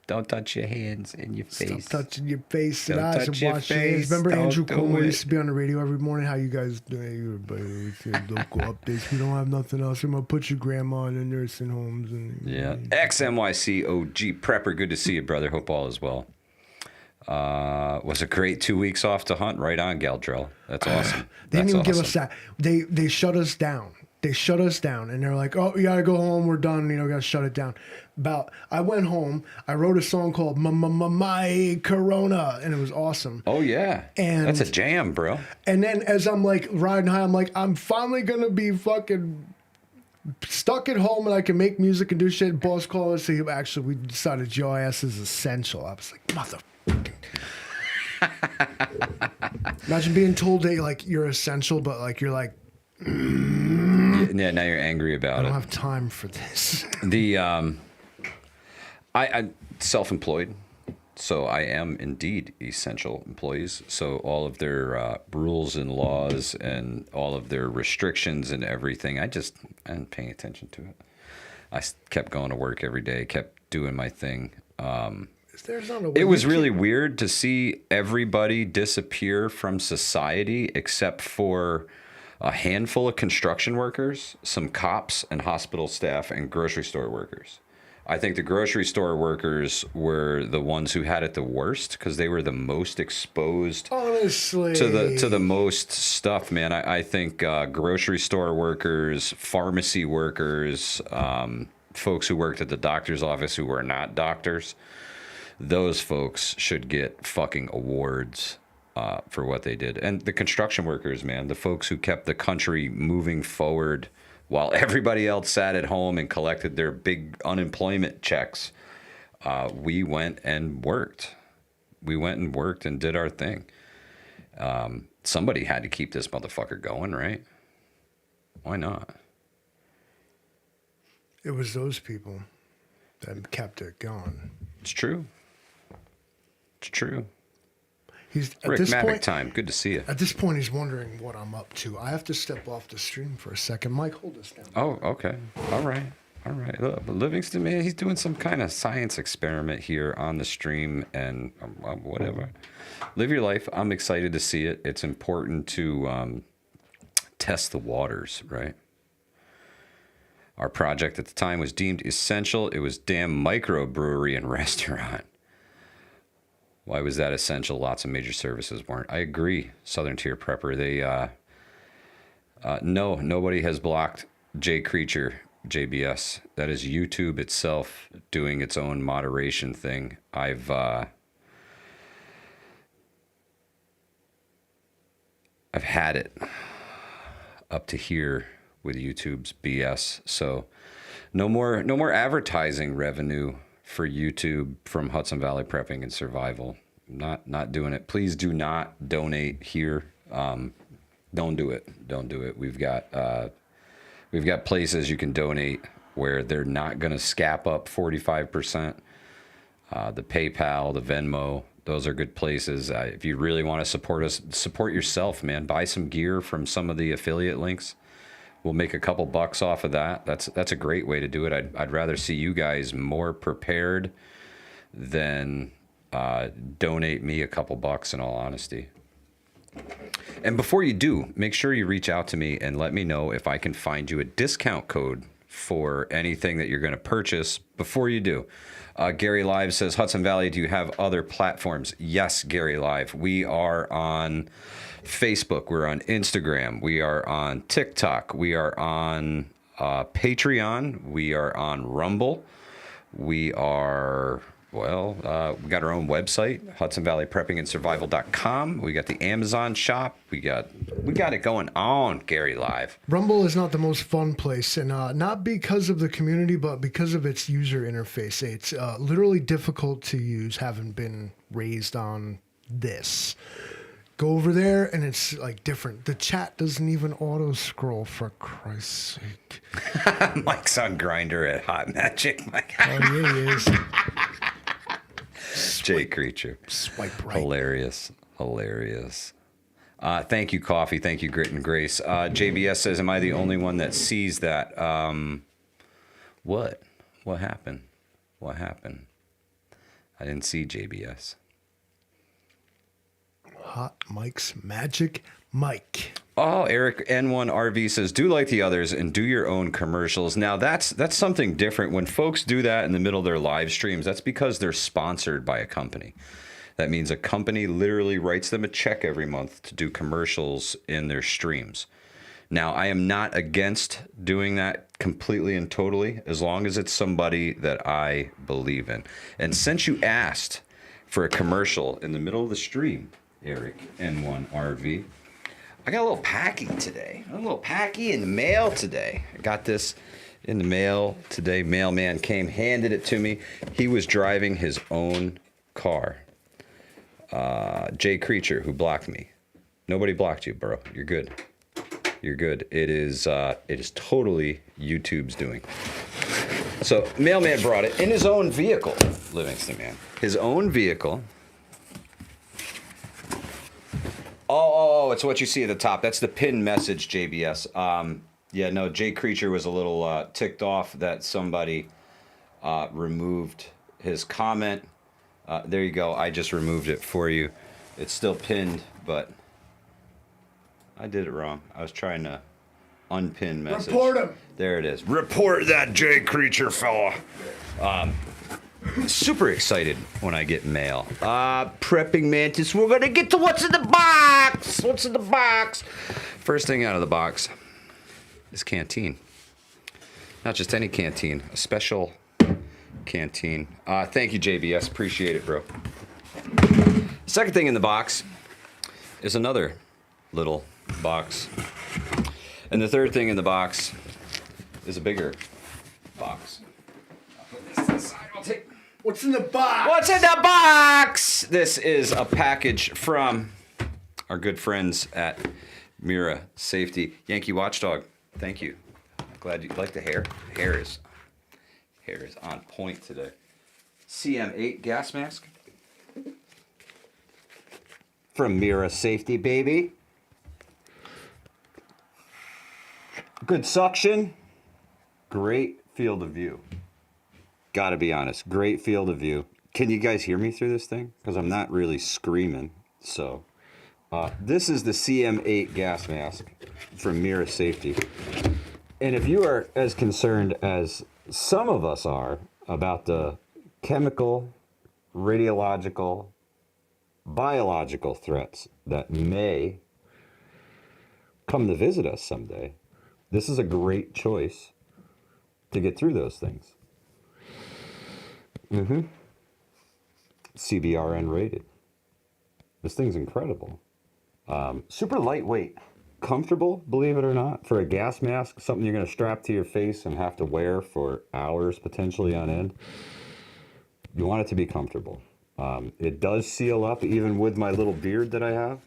Don't touch your hands in your face. Stop touching your face and Don't eyes touch and your wash your face. hands. Remember Don't Andrew do Cuomo it. used to be on the radio every morning? How you guys doing? Don't go up this. We don't have nothing else. I'm going to put your grandma in the nursing homes. Yeah. XMYC OG Prepper. Good to see you, brother. Hope all is well. Was a great 2 weeks off to hunt. Right on, Galdrell. That's awesome. They didn't even give us that. They shut us down. They shut us down, and they're like, "Oh, you gotta go home. We're done. Gotta shut it down." I went home. I wrote a song called "My Corona," and it was awesome. Oh yeah, and that's a jam, bro. And then as I'm like riding high, I'm like, I'm finally gonna be fucking stuck at home, and I can make music and do shit. Boss called us. Actually, we decided your ass is essential. I was like, motherfucking. Imagine being told that you're essential, but you're like. Yeah, now you're angry about it. I don't have time for this. I'm self-employed, so I am indeed essential employees. So all of their rules and laws and all of their restrictions and everything, I didn't pay attention to it. I kept going to work every day, kept doing my thing. It was really weird to see everybody disappear from society except for a handful of construction workers, some cops and hospital staff, and grocery store workers. I think the grocery store workers were the ones who had it the worst because they were the most exposed honestly to the most stuff, man. I think grocery store workers, pharmacy workers, folks who worked at the doctor's office who were not doctors, those folks should get fucking awards for what they did. And the construction workers, man, the folks who kept the country moving forward while everybody else sat at home and collected their big unemployment checks, we went and worked. We went and worked and did our thing. Somebody had to keep this motherfucker going, right? Why not? It was those people that kept it going. It's true. It's true. He's Rick Mavic time. Good to see you. At this point, he's wondering what I'm up to. I have to step off the stream for a second. Mike, hold this down. Oh, okay. All right. Look, Livingston, man, he's doing some kind of science experiment here on the stream and whatever. Live your life. I'm excited to see it. It's important to test the waters, right? Our project at the time was deemed essential. It was damn microbrewery and restaurant. Why was that essential? Lots of major services weren't. I agree, Southern Tier Prepper. No, nobody has blocked J Creature, JBS. That is YouTube itself doing its own moderation thing. I've had it up to here with YouTube's BS. So no more advertising revenue for YouTube from Hudson Valley Prepping and Survival. Not doing it. Please do not donate here. Don't do it. We've got places you can donate where they're not going to scap up 45%. The PayPal, the Venmo, those are good places. If you really want to support us, support yourself, man. Buy some gear from some of the affiliate links. We'll make a couple bucks off of that. That's a great way to do it. I'd rather see you guys more prepared than donate me a couple bucks, in all honesty. And before you do, make sure you reach out to me and let me know if I can find you a discount code for anything that you're going to purchase before you do. Gary Live says, Hudson Valley, do you have other platforms? Yes, Gary Live. We are on Facebook. We're on Instagram. We are on TikTok. We are on Patreon. We are on Rumble. We are... we got our own website, HudsonValleyPreppingAndSurvival.com. We got the Amazon shop. We got it going on, Gary Live. Rumble is not the most fun place, and not because of the community, but because of its user interface. It's literally difficult to use, having been raised on this. Go over there, and it's like different. The chat doesn't even auto-scroll, for Christ's sake. Mike's on Grinder at Hot Magic. Mike. Oh, yeah, he is. J Creature. Swipe right. Hilarious. Thank you, Coffee. Thank you, Grit and Grace. JBS says, am I the only one that sees that? What? What happened? I didn't see JBS. Hot Mike's Magic Mike. Oh, Eric N1RV says, do like the others and do your own commercials. Now, that's something different. When folks do that in the middle of their live streams, that's because they're sponsored by a company. That means a company literally writes them a check every month to do commercials in their streams. Now, I am not against doing that completely and totally, as long as it's somebody that I believe in. And since you asked for a commercial in the middle of the stream, Eric N1RV, I got a little packy today. A little packy in the mail today. I got this in the mail today. Mailman came, handed it to me. He was driving his own car. Jay Creature, who blocked me. Nobody blocked you, bro. You're good. You're good. It is totally YouTube's doing. So mailman brought it in his own vehicle, Livingston man. His own vehicle. Oh, it's what you see at the top. That's the pinned message, JBS. Yeah, no, Jay Creature was a little ticked off that somebody removed his comment. There you go. I just removed it for you. It's still pinned, but I did it wrong. I was trying to unpin message. Report him. There it is. Report that Jay Creature fella. Super excited when I get mail. Prepping Mantis. We're going to get to what's in the box. What's in the box? First thing out of the box is canteen. Not just any canteen. A special canteen. Thank you, JBS. Appreciate it, bro. Second thing in the box is another little box. And the third thing in the box is a bigger box. I'll put this to the side. I'll take... What's in the box? What's in the box? This is a package from our good friends at Mira Safety. Yankee Watchdog, thank you. Glad you like the hair. Hair is on point today. CM8 gas mask from Mira Safety, baby. Good suction. Great field of view. Gotta be honest, great field of view. Can you guys hear me through this thing? Because I'm not really screaming. So, this is the CM8 gas mask from Mira Safety. And if you are as concerned as some of us are about the chemical, radiological, biological threats that may come to visit us someday, this is a great choice to get through those things. CBRN rated. This thing's incredible. Super lightweight. Comfortable, believe it or not, for a gas mask, something you're going to strap to your face and have to wear for hours potentially on end. You want it to be comfortable. It does seal up even with my little beard that I have.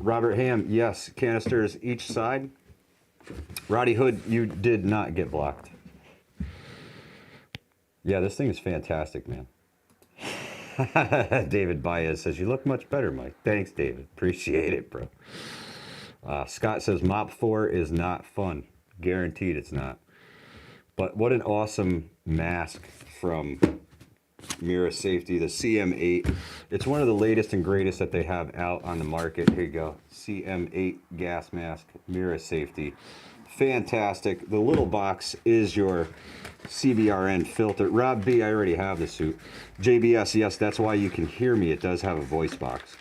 Robert Ham, yes, canisters each side. Roddy Hood, you did not get blocked. Yeah, this thing is fantastic, man. David Baez says, you look much better, Mike. Thanks, David. Appreciate it, bro. Scott says, Mop 4 is not fun. Guaranteed it's not. But what an awesome mask from Mira Safety, the CM8. It's one of the latest and greatest that they have out on the market. Here you go. CM8 gas mask, Mira Safety. Fantastic. The little box is your CBRN filter. Rob B, I already have the suit. JBS, yes, that's why you can hear me. It does have a voice box.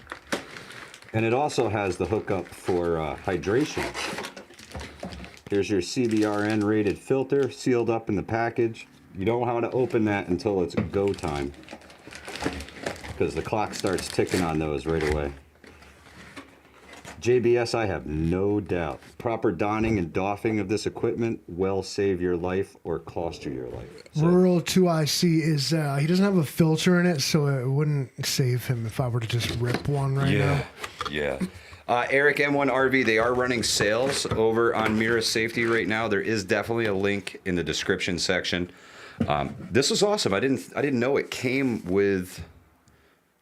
And it also has the hookup for hydration. Here's your CBRN rated filter sealed up in the package. You don't want to open that until it's go time, because the clock starts ticking on those right away. JBS, I have no doubt. Proper donning and doffing of this equipment will save your life or cost you your life. So, Rural 2IC is, he doesn't have a filter in it, so it wouldn't save him if I were to just rip one right now. Yeah. Eric M1RV, they are running sales over on Mira Safety right now. There is definitely a link in the description section. This was awesome. I didn't know it came with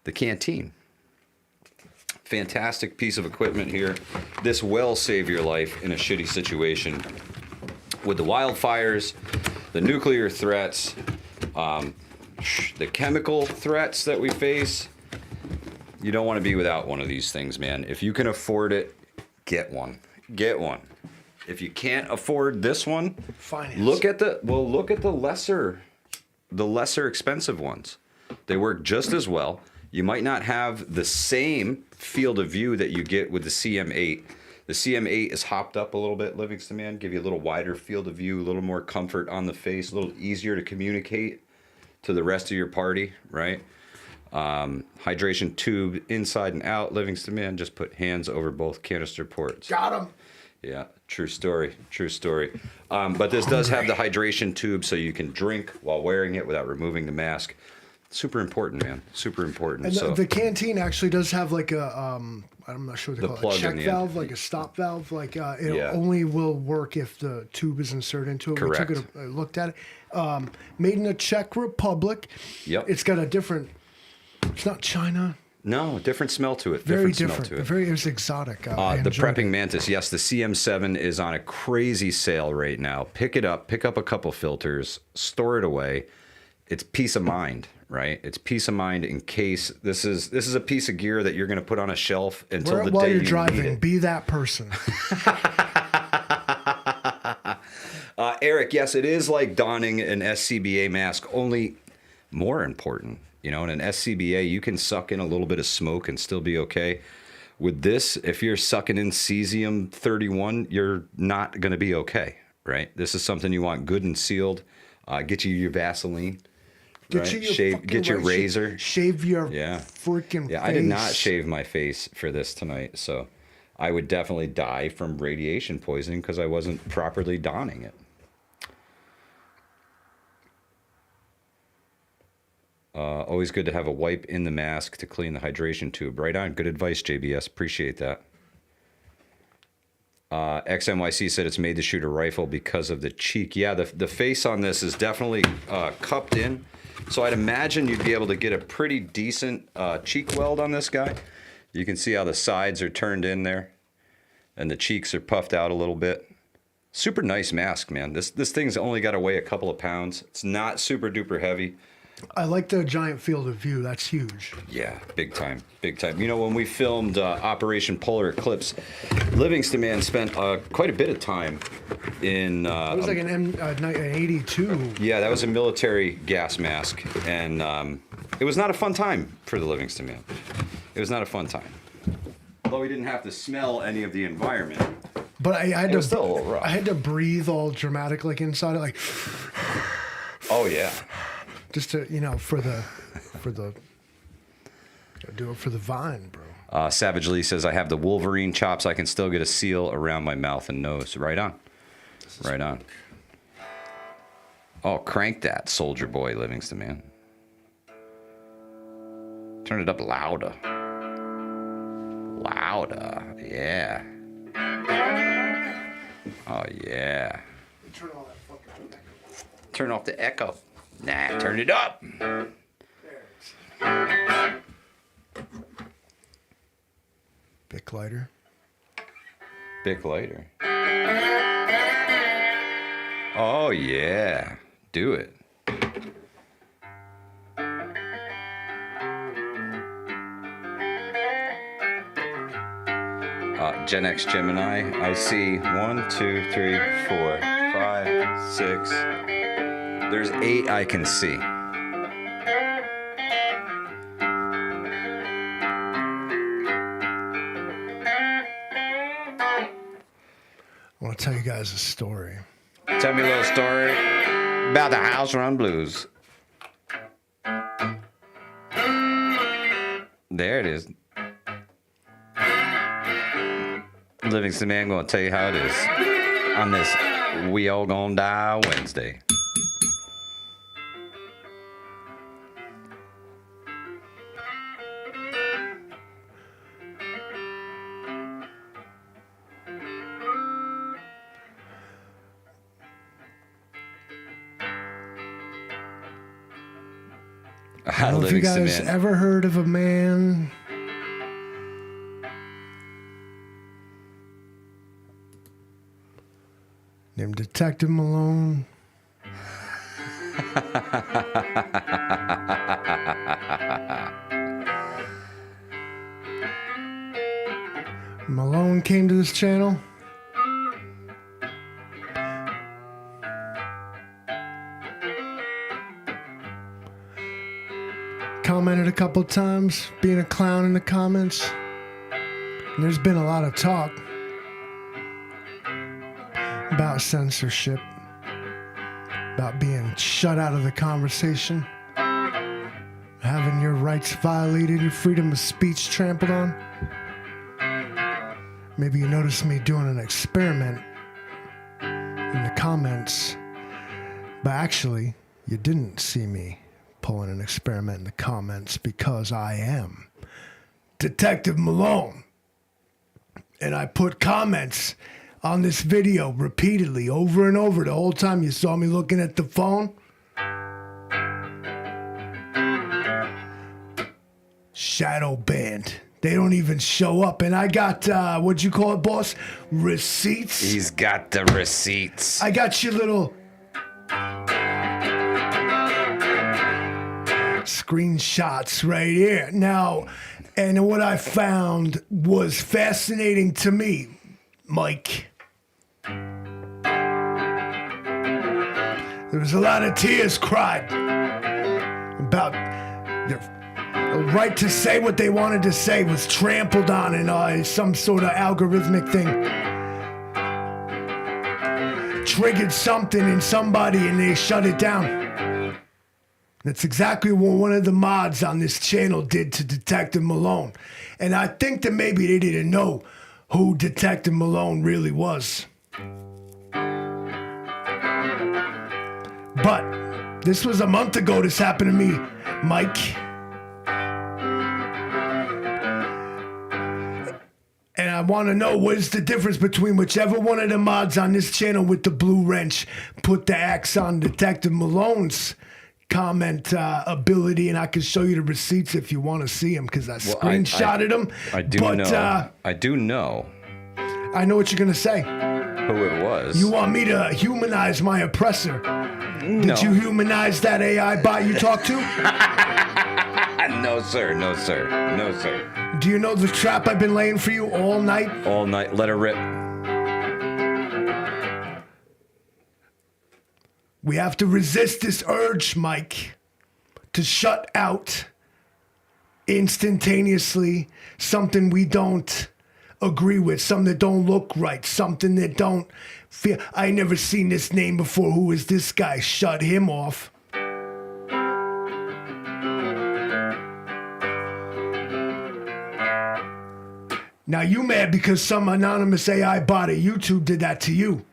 the canteen. Fantastic piece of equipment here. This will save your life in a shitty situation with the wildfires, the nuclear threats, the chemical threats that we face. You don't want to be without one of these things, man. If you can afford it, get one. Get one. If you can't afford this one, finance. Look at the lesser expensive ones. They work just as well. You might not have the same field of view that you get with the CM8. The CM8 is hopped up a little bit, Livingston Man. Give you a little wider field of view, a little more comfort on the face, a little easier to communicate to the rest of your party, right? Hydration tube inside and out. Livingston Man, just put hands over both canister ports. Got him. Yeah, true story, true story. But this does have the hydration tube so you can drink while wearing it without removing the mask. Super important, man. Super important. And so the canteen actually does have like a, I'm not sure what they call plug it, a check in the valve, end. like a stop valve. Like it only will work if the tube is inserted into it. Correct. We took it, looked at it. Made in the Czech Republic. Yep. It's got a different, it's not China. no, different smell to it. Very Smell different. to it. Very, it was exotic. The Prepping Mantis, yes, the CM7 is on a crazy sale right now. Pick it up, pick up a couple filters, store it away. It's peace of mind, right? It's peace of mind in case this is a piece of gear that you're going to put on a shelf until the While day you're you driving, need it. be that person. Eric, yes, it is like donning an SCBA mask, only more important. You know, in an SCBA, you can suck in a little bit of smoke and still be okay. With this, if you're sucking in cesium-31, you're not going to be okay, right? This is something you want good and sealed. Get you your Vaseline. Get right? you your Get your razor. Shave your Yeah. freaking face. Yeah, I did not shave my face for this tonight, so I would definitely die from radiation poisoning because I wasn't properly donning it. Always good to have a wipe in the mask to clean the hydration tube. Right on. Good advice, JBS. Appreciate that. XMYC said it's made to shoot a rifle because of the cheek. Yeah, the face on this is definitely cupped in. So I'd imagine you'd be able to get a pretty decent cheek weld on this guy. You can see how the sides are turned in there. And the cheeks are puffed out a little bit. Super nice mask, man. This thing's only got to weigh a couple of pounds. It's not super duper heavy. I like the giant field of view. That's huge. Yeah, big time, big time. You know, when we filmed Operation Polar Eclipse, Livingston Man spent quite a bit of time in... It was like an 82. Yeah, that was a military gas mask, and it was not a fun time for the Livingston Man. It was not a fun time. Although we didn't have to smell any of the environment. But I had It was still a little rough. I had to breathe all dramatic, like inside it, like Oh, yeah. just to, for the do it for the vine, bro. Savage Lee says, I have the Wolverine chops. I can still get a seal around my mouth and nose. Right on. Right on. Oh, crank that, Soldier Boy, Livingston Man. Turn it up louder. Louder. Yeah. Oh, yeah. Turn off the echo. Nah, turn it up. Bic lighter. Bic lighter. Oh, yeah. Do it. Gen X Gemini, I see 1, 2, 3, 4, 5, 6. There's 8 I can see. I want to tell you guys a story. Tell me a little story about the House Run Blues. There it is. Livingston Man gonna tell you how it is on this We All Gonna Die Wednesday. I don't know if you guys ever heard of a man named Detective Malone. Malone came to this channel. Commented a couple times, being a clown in the comments. And there's been a lot of talk. about censorship, about being shut out of the conversation, having your rights violated, your freedom of speech trampled on. Maybe you noticed me doing an experiment in the comments, but actually, you didn't see me pulling an experiment in the comments because I am Detective Malone. And I put comments on this video repeatedly, over and over, the whole time you saw me looking at the phone. Shadow banned. They don't even show up. And I got, what'd you call it, boss? Receipts? He's got the receipts. I got your little screenshots right here. Now, and what I found was fascinating to me, Mike. There was a lot of tears cried about their right to say what they wanted to say was trampled on in some sort of algorithmic thing. Triggered something in somebody and they shut it down. That's exactly what one of the mods on this channel did to Detective Malone. And I think that maybe they didn't know who Detective Malone really was. But this was a month ago this happened to me, Mike. And I want to know what is the difference between whichever one of the mods on this channel with the blue wrench put the axe on Detective Malone's comment ability, and I can show you the receipts if you want to see them because I screenshotted them. I do know. I do know. I know what you're going to say. Who it was. You want me to humanize my oppressor? No. Did you humanize that AI bot you talked to? No, sir. No, sir. No, sir. Do you know the trap I've been laying for you all night? All night. Let her rip. We have to resist this urge, Mike, to shut out instantaneously something we don't agree with, something that don't look right, something that don't feel. I never seen this name before. Who is this guy? Shut him off. Now you mad because some anonymous AI bot at YouTube did that to you.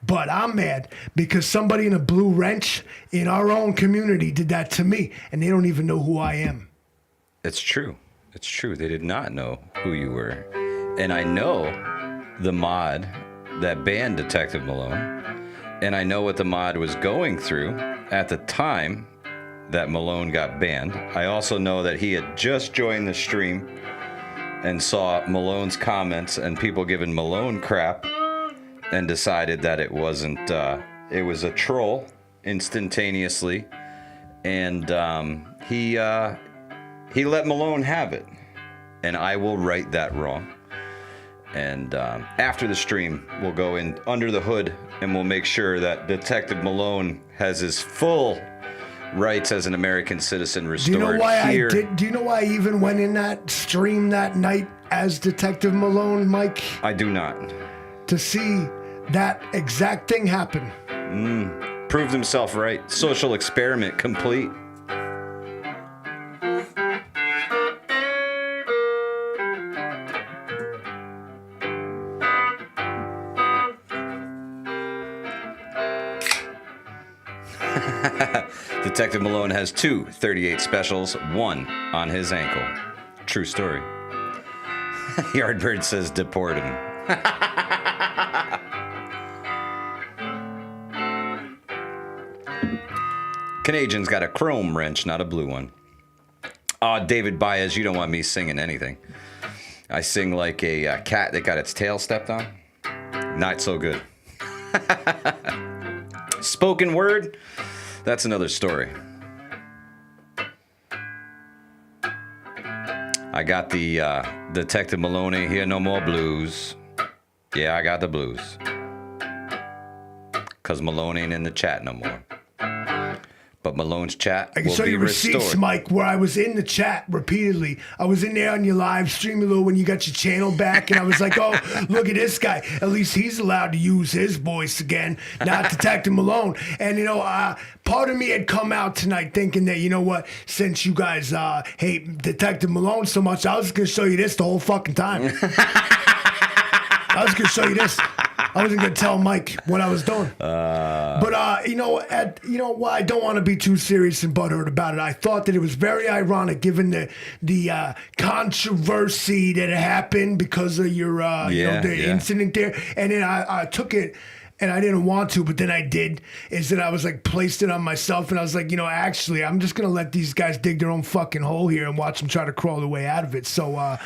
But I'm mad because somebody in a blue wrench in our own community did that to me, and they don't even know who I am. It's true. It's true. They did not know who you were. And I know the mod that banned Detective Malone, and I know what the mod was going through at the time that Malone got banned. I also know that he had just joined the stream and saw Malone's comments and people giving Malone crap, and decided that it wasn't, it was a troll instantaneously, and he let Malone have it, and I will right that wrong. And after the stream, we'll go in under the hood and we'll make sure that Detective Malone has his full rights as an American citizen restored. Do you know why here. Do you know why I even went in that stream that night as Detective Malone, Mike? I do not. To see that exact thing happen. Proved himself right. Social experiment complete. Detective Malone has 2 38 specials, 1 on his ankle. True story. Yardbird says deport him. Canadian's got a chrome wrench, not a blue one. David Baez, you don't want me singing anything. I sing like a cat that got its tail stepped on. Not so good. Spoken word, that's another story. I got the Detective Malone ain't here no more blues. Yeah, I got the blues. 'Cause Malone ain't in the chat no more. But but Malone's chat I can will show be you receipts, restored. Mike, where I was in the chat repeatedly. I was in there on your live stream, a little when you got your channel back, and I was like, oh, look at this guy. At least he's allowed to use his voice again, not Detective Malone. And, part of me had come out tonight thinking that, you know what, since you guys hate Detective Malone so much, I was going to show you this the whole fucking time. I was going to show you this. I wasn't going to tell Mike what I was doing. But, I don't want to be too serious and butthurt about it. I thought that it was very ironic given the controversy that happened because of your incident there. And then I took it, and I didn't want to, but then I did, is that I was like placed it on myself, and I was like, actually, I'm just going to let these guys dig their own fucking hole here and watch them try to crawl their way out of it. So,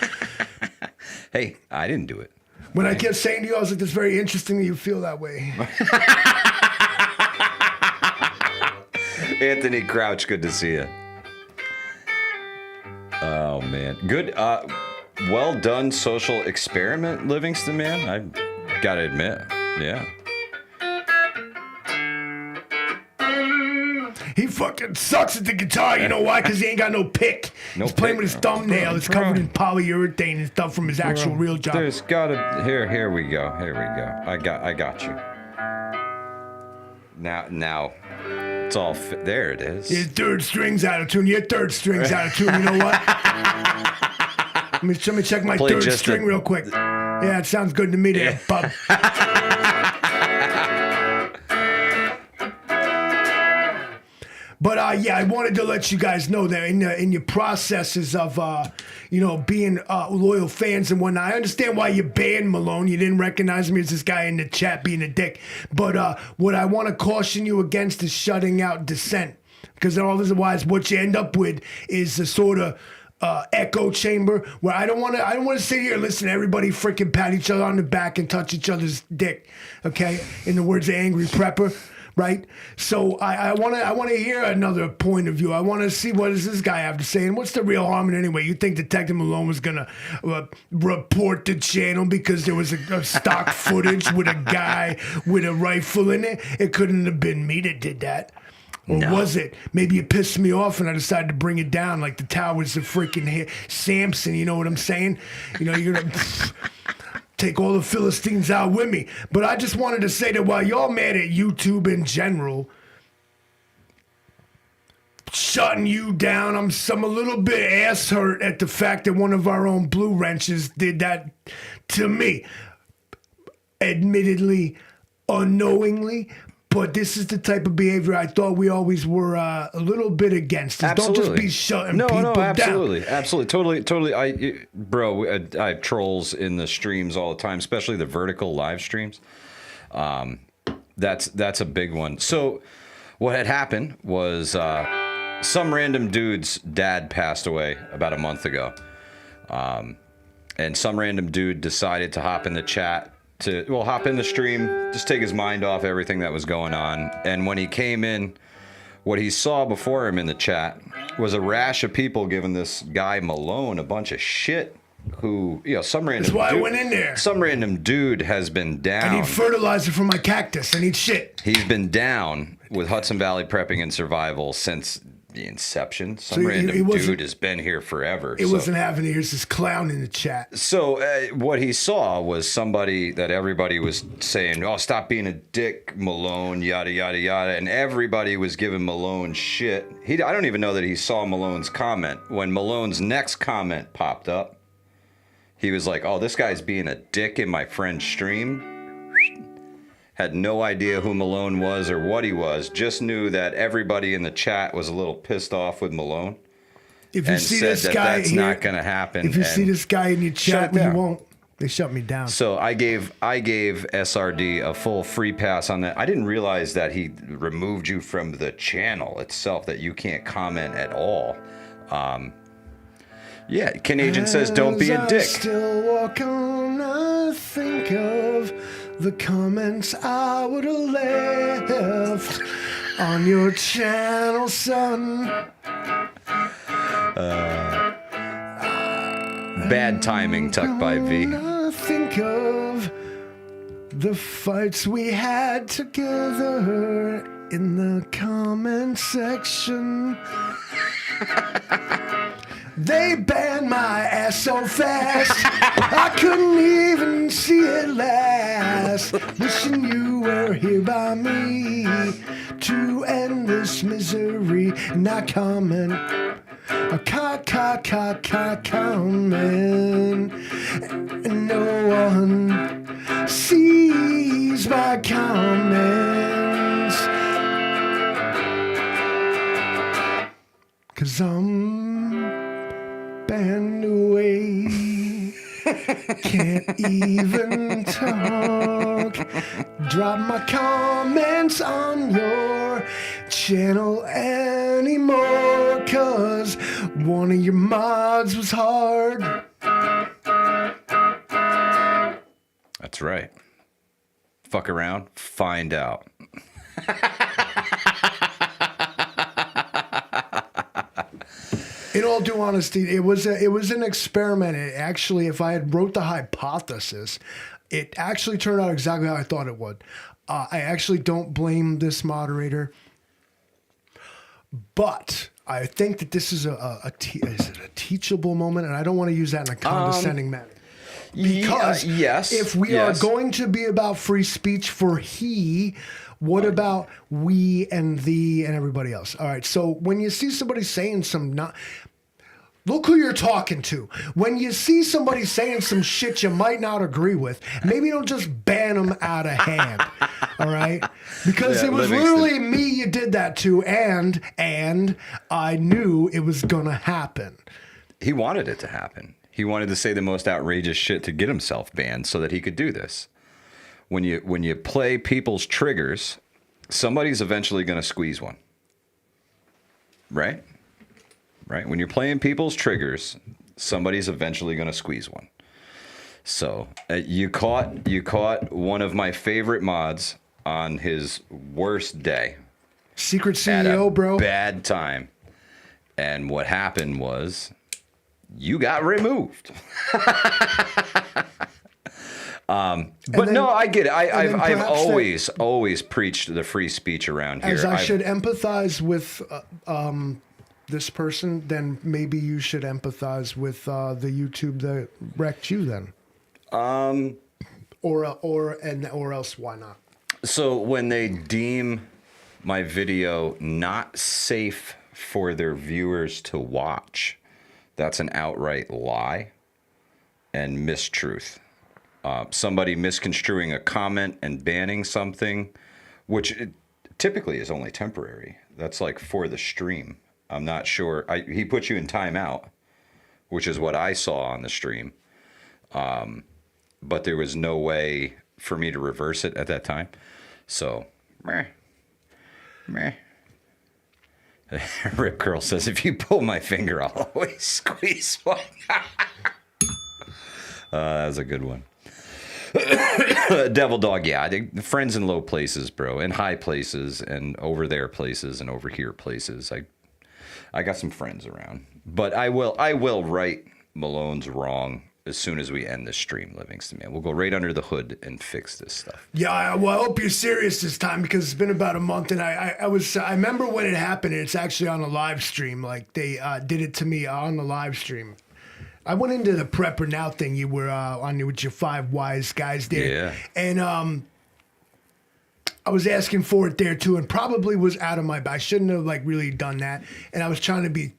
Hey, I didn't do it. When I kept saying to you, I was like, that's very interesting that you feel that way. Anthony Crouch, good to see you. Oh, man. Good. Well done social experiment, Livingston, man. I got to admit. Yeah. He fucking sucks at the guitar. You know why? Because he ain't got no pick. He's playing with his thumbnail. It's covered in polyurethane and stuff from his actual real job. There's gotta here we go. Here we go. I got you. Now it's all there it is. His third string's out of tune. Your third string's out of tune. You know what? let me check my third string real quick. Yeah, it sounds good to me there, bub. But I wanted to let you guys know that in your processes of being loyal fans and whatnot, I understand why you banned Malone. You didn't recognize me as this guy in the chat being a dick. But what I want to caution you against is shutting out dissent, because otherwise what you end up with is a sort of echo chamber where I don't want to sit here and listen to everybody freaking pat each other on the back and touch each other's dick. Okay, in the words of Angry Prepper. Right, so I want to hear another point of view. I want to see what does this guy have to say, and what's the real harm in it anyway? You think Detective Malone was gonna report the channel because there was a stock footage with a guy with a rifle in it? It couldn't have been me that did that. Or was it? Maybe it pissed me off and I decided to bring it down like the towers of freaking Samson. You know what I'm saying? You're gonna take all the Philistines out with me. But I just wanted to say that while y'all mad at YouTube in general, shutting you down, I'm a little bit ass hurt at the fact that one of our own Blue Wrenches did that to me. Admittedly, unknowingly. But this is the type of behavior I thought we always were a little bit against. Don't just be shutting people down. Absolutely. Totally. I have trolls in the streams all the time, especially the vertical live streams. That's a big one. So what had happened was some random dude's dad passed away about a month ago. And some random dude decided to hop in the chat hop in the stream, just take his mind off everything that was going on. And when he came in, what he saw before him in the chat was a rash of people giving this guy Malone a bunch of shit. Who, some random. That's why I went in there. Some random dude has been down. I need fertilizer for my cactus. I need shit. He's been down with Hudson Valley Prepping and Survival since the inception. Some random dude has been here forever. It wasn't having it. Here's this clown in the chat. So what he saw was somebody that everybody was saying, oh, stop being a dick, Malone, yada, yada, yada. And everybody was giving Malone shit. I don't even know that he saw Malone's comment. When Malone's next comment popped up, he was like, oh, this guy's being a dick in my friend's stream. Had no idea who Malone was or what he was. Just knew that everybody in the chat was a little pissed off with Malone. If you see this guy that's here, not going to happen. If you see this guy in your chat, you won't. They shut me down. So I gave SRD a full free pass on that. I didn't realize that he removed you from the channel itself, that you can't comment at all. Yeah, Canadian says, don't be a dick. Still walk on, I think of the comments I would have left on your channel, son. Bad timing, Tucked by V. I think of the fights we had together in the comment section. They banned my ass so fast, I couldn't even see it last. Wishing you were here by me to end this misery. Not comment, comment. And no one sees my comments, 'cause I'm banned away. Can't even talk. Drop my comments on your channel anymore, 'cause one of your mods was hard. That's right. Fuck around, find out. In all due honesty, it was an experiment. It actually, if I had wrote the hypothesis, it actually turned out exactly how I thought it would. I actually don't blame this moderator, but I think that this is is it a teachable moment, and I don't want to use that in a condescending manner. Because if we are going to be about free speech for he, what about we and thee and everybody else? All right, so when you see somebody saying some look who you're talking to. When you see somebody saying some shit you might not agree with, maybe don't just ban them out of hand. All right? Because it was literally me you did that to, and I knew it was going to happen. He wanted it to happen. He wanted to say the most outrageous shit to get himself banned so that he could do this. When you play people's triggers, somebody's eventually going to squeeze one. Right? Right? When you're playing people's triggers, somebody's eventually going to squeeze one. So you caught one of my favorite mods on his worst day. Secret CEO, bro. Bad time. And what happened was you got removed. But no, I get it. I've always preached the free speech around here. As I should empathize with this person, then maybe you should empathize with the YouTube that wrecked you then. Or else why not? So when they deem my video not safe for their viewers to watch, that's an outright lie and mistruth. Somebody misconstruing a comment and banning something, which typically is only temporary. That's like for the stream. I'm not sure. He put you in timeout, which is what I saw on the stream. But there was no way for me to reverse it at that time. So, meh. Rip Curl says, if you pull my finger, I'll always squeeze one. That was a good one. Devil Dog, yeah. Friends in low places, bro. In high places, and over there places, and over here places. I got some friends around. But I will right Malone's wrong as soon as we end this stream, Livingston, man. We'll go right under the hood and fix this stuff. Yeah, well, I hope you're serious this time, because it's been about a month, and I remember when it happened, and it's actually on a live stream. Like, they did it to me on the live stream. I went into the Prepper Now thing you were on with your 5 wise guys there. Yeah. And I was asking for it there too, and probably was out of my bag. I shouldn't have really done that. And I was trying to be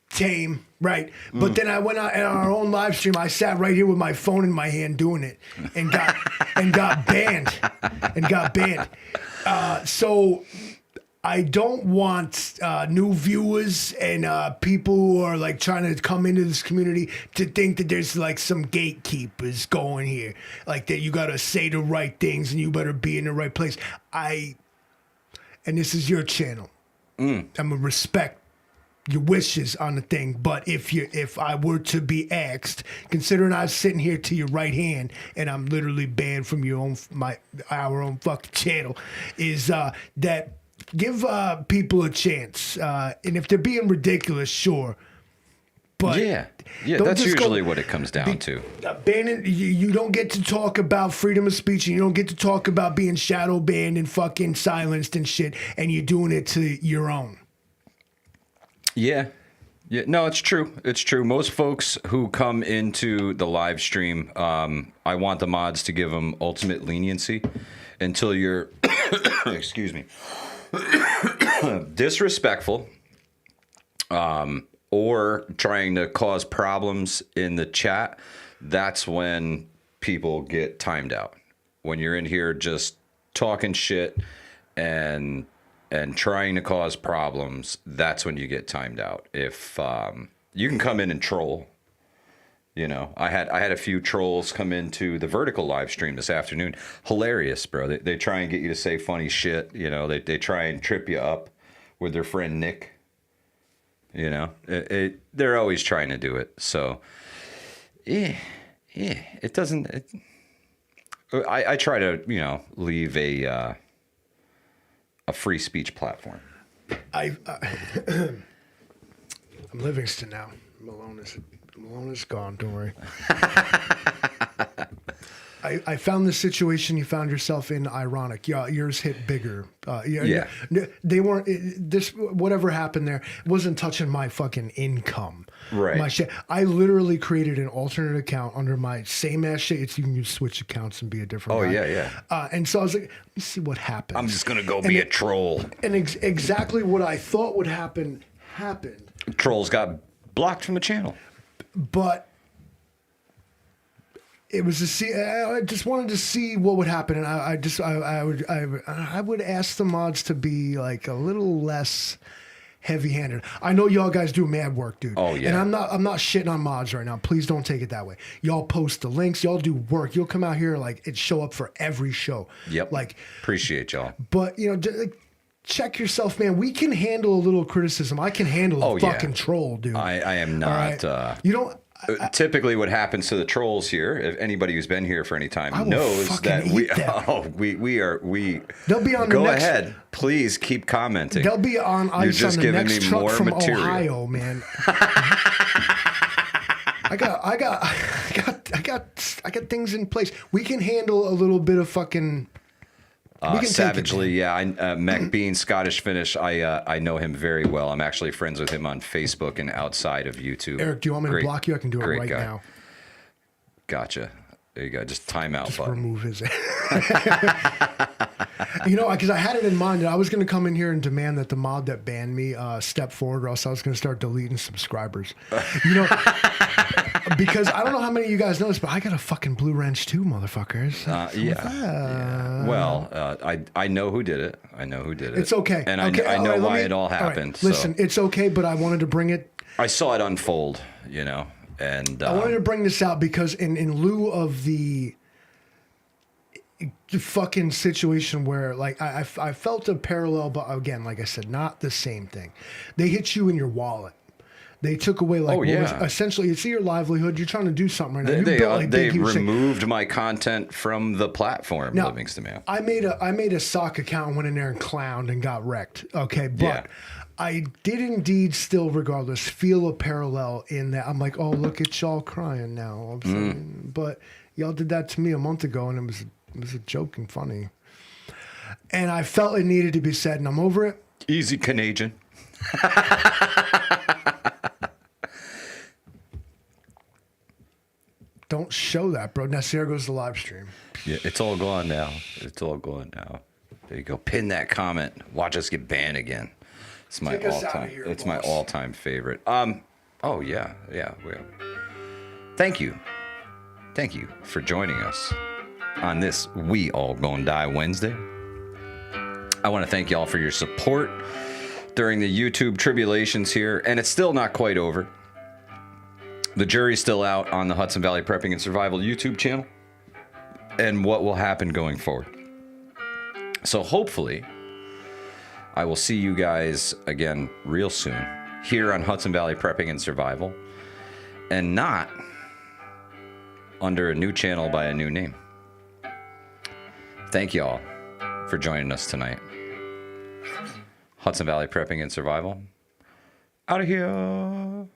tame, right? But then I went out on our own live stream. I sat right here with my phone in my hand doing it, and got banned. So I don't want new viewers and people who are trying to come into this community to think that there's some gatekeepers going here, that you gotta say the right things and you better be in the right place. And this is your channel. I'm gonna respect your wishes on the thing, but if I were to be asked, considering I was sitting here to your right hand and I'm literally banned from our own fucking channel, is that. Give people a chance, and if they're being ridiculous, sure. But yeah, don't that's just usually what it comes down to. Banning, you don't get to talk about freedom of speech, and you don't get to talk about being shadow banned and fucking silenced and shit, and you're doing it to your own. Yeah. No, it's true. It's true. Most folks who come into the live stream, I want the mods to give them ultimate leniency until you're, excuse me, disrespectful, or trying to cause problems in the chat. That's when people get timed out. When you're in here just talking shit and trying to cause problems, that's when you get timed out. If you can come in and troll, you know, I had a few trolls come into the vertical live stream this afternoon. Hilarious, bro. They try and get you to say funny shit. You know, they try and trip you up with their friend Nick. You know, they're always trying to do it. So, it doesn't. I try to, you know, leave a free speech platform. I'm Livingston now. Malone is gone. Don't worry. I found the situation you found yourself in ironic. Yeah, yours hit bigger. Yeah. They weren't. This whatever happened there wasn't touching my fucking income. Right. My shit. I literally created an alternate account under my same ass shit. It's you can use switch accounts and be a different. Oh guy. yeah. And so I was like, let me see what happens. I'm just gonna go be a troll. And exactly what I thought would happen happened. Trolls got blocked from the channel. But it was I just wanted to see what would happen, and I would ask the mods to be like a little less heavy-handed. I know y'all guys do mad work, dude. Oh yeah. And I'm not shitting on mods right now. Please don't take it that way. Y'all post the links. Y'all do work. You'll come out here like it show up for every show. Yep. Like appreciate y'all. But you know. Check yourself, man. We can handle a little criticism. I can handle a fucking troll, dude. I am not. Right? You don't. Typically, what happens to the trolls here, if anybody who's been here for any time knows that we. They'll be on. Go ahead, please keep commenting. They'll be on ice. You're just on the giving next me truck more from material. Ohio, man. I got things in place. We can handle a little bit of fucking. Savagely, yeah. Mac Bean, Scottish Finnish. I know him very well. I'm actually friends with him on Facebook and outside of YouTube. Eric, do you want me to block you? I can do it right now. Gotcha. There you go. Just timeout Just button. Remove his. You know, because I had it in mind that I was going to come in here and demand that the mod that banned me step forward, or else I was going to start deleting subscribers. You know, because I don't know how many of you guys know this, but I got a fucking blue wrench too, motherfuckers. Yeah. Well, I know who did it. It's okay. And okay. I know why it all happened. Right. Listen, it's okay, but I wanted to bring it. I saw it unfold, you know, and I wanted to bring this out because in lieu of the fucking situation where like I felt a parallel, but again, like I said, not the same thing. They hit you in your wallet. They took away like essentially it's your livelihood. You're trying to do something right now. They removed my content from the platform. Now, Livingston, man. I made a sock account and went in there and clowned and got wrecked. Okay, but I did indeed still, regardless, feel a parallel in that. I'm like, oh, look at y'all crying now. But y'all did that to me a month ago, and it was a joke and funny. And I felt it needed to be said, and I'm over it. Easy, Canadian. Don't show that, bro. Now, there goes the live stream. Yeah, it's all gone now. There you go. Pin that comment. Watch us get banned again. It's my all-time. It's my all-time favorite. Oh yeah. Thank you for joining us on this We All Gonna Die Wednesday. I want to thank y'all for your support during the YouTube tribulations here, and it's still not quite over. The jury's still out on the Hudson Valley Prepping and Survival YouTube channel and what will happen going forward. So hopefully, I will see you guys again real soon here on Hudson Valley Prepping and Survival, and not under a new channel by a new name. Thank y'all for joining us tonight. Hudson Valley Prepping and Survival. Out of here.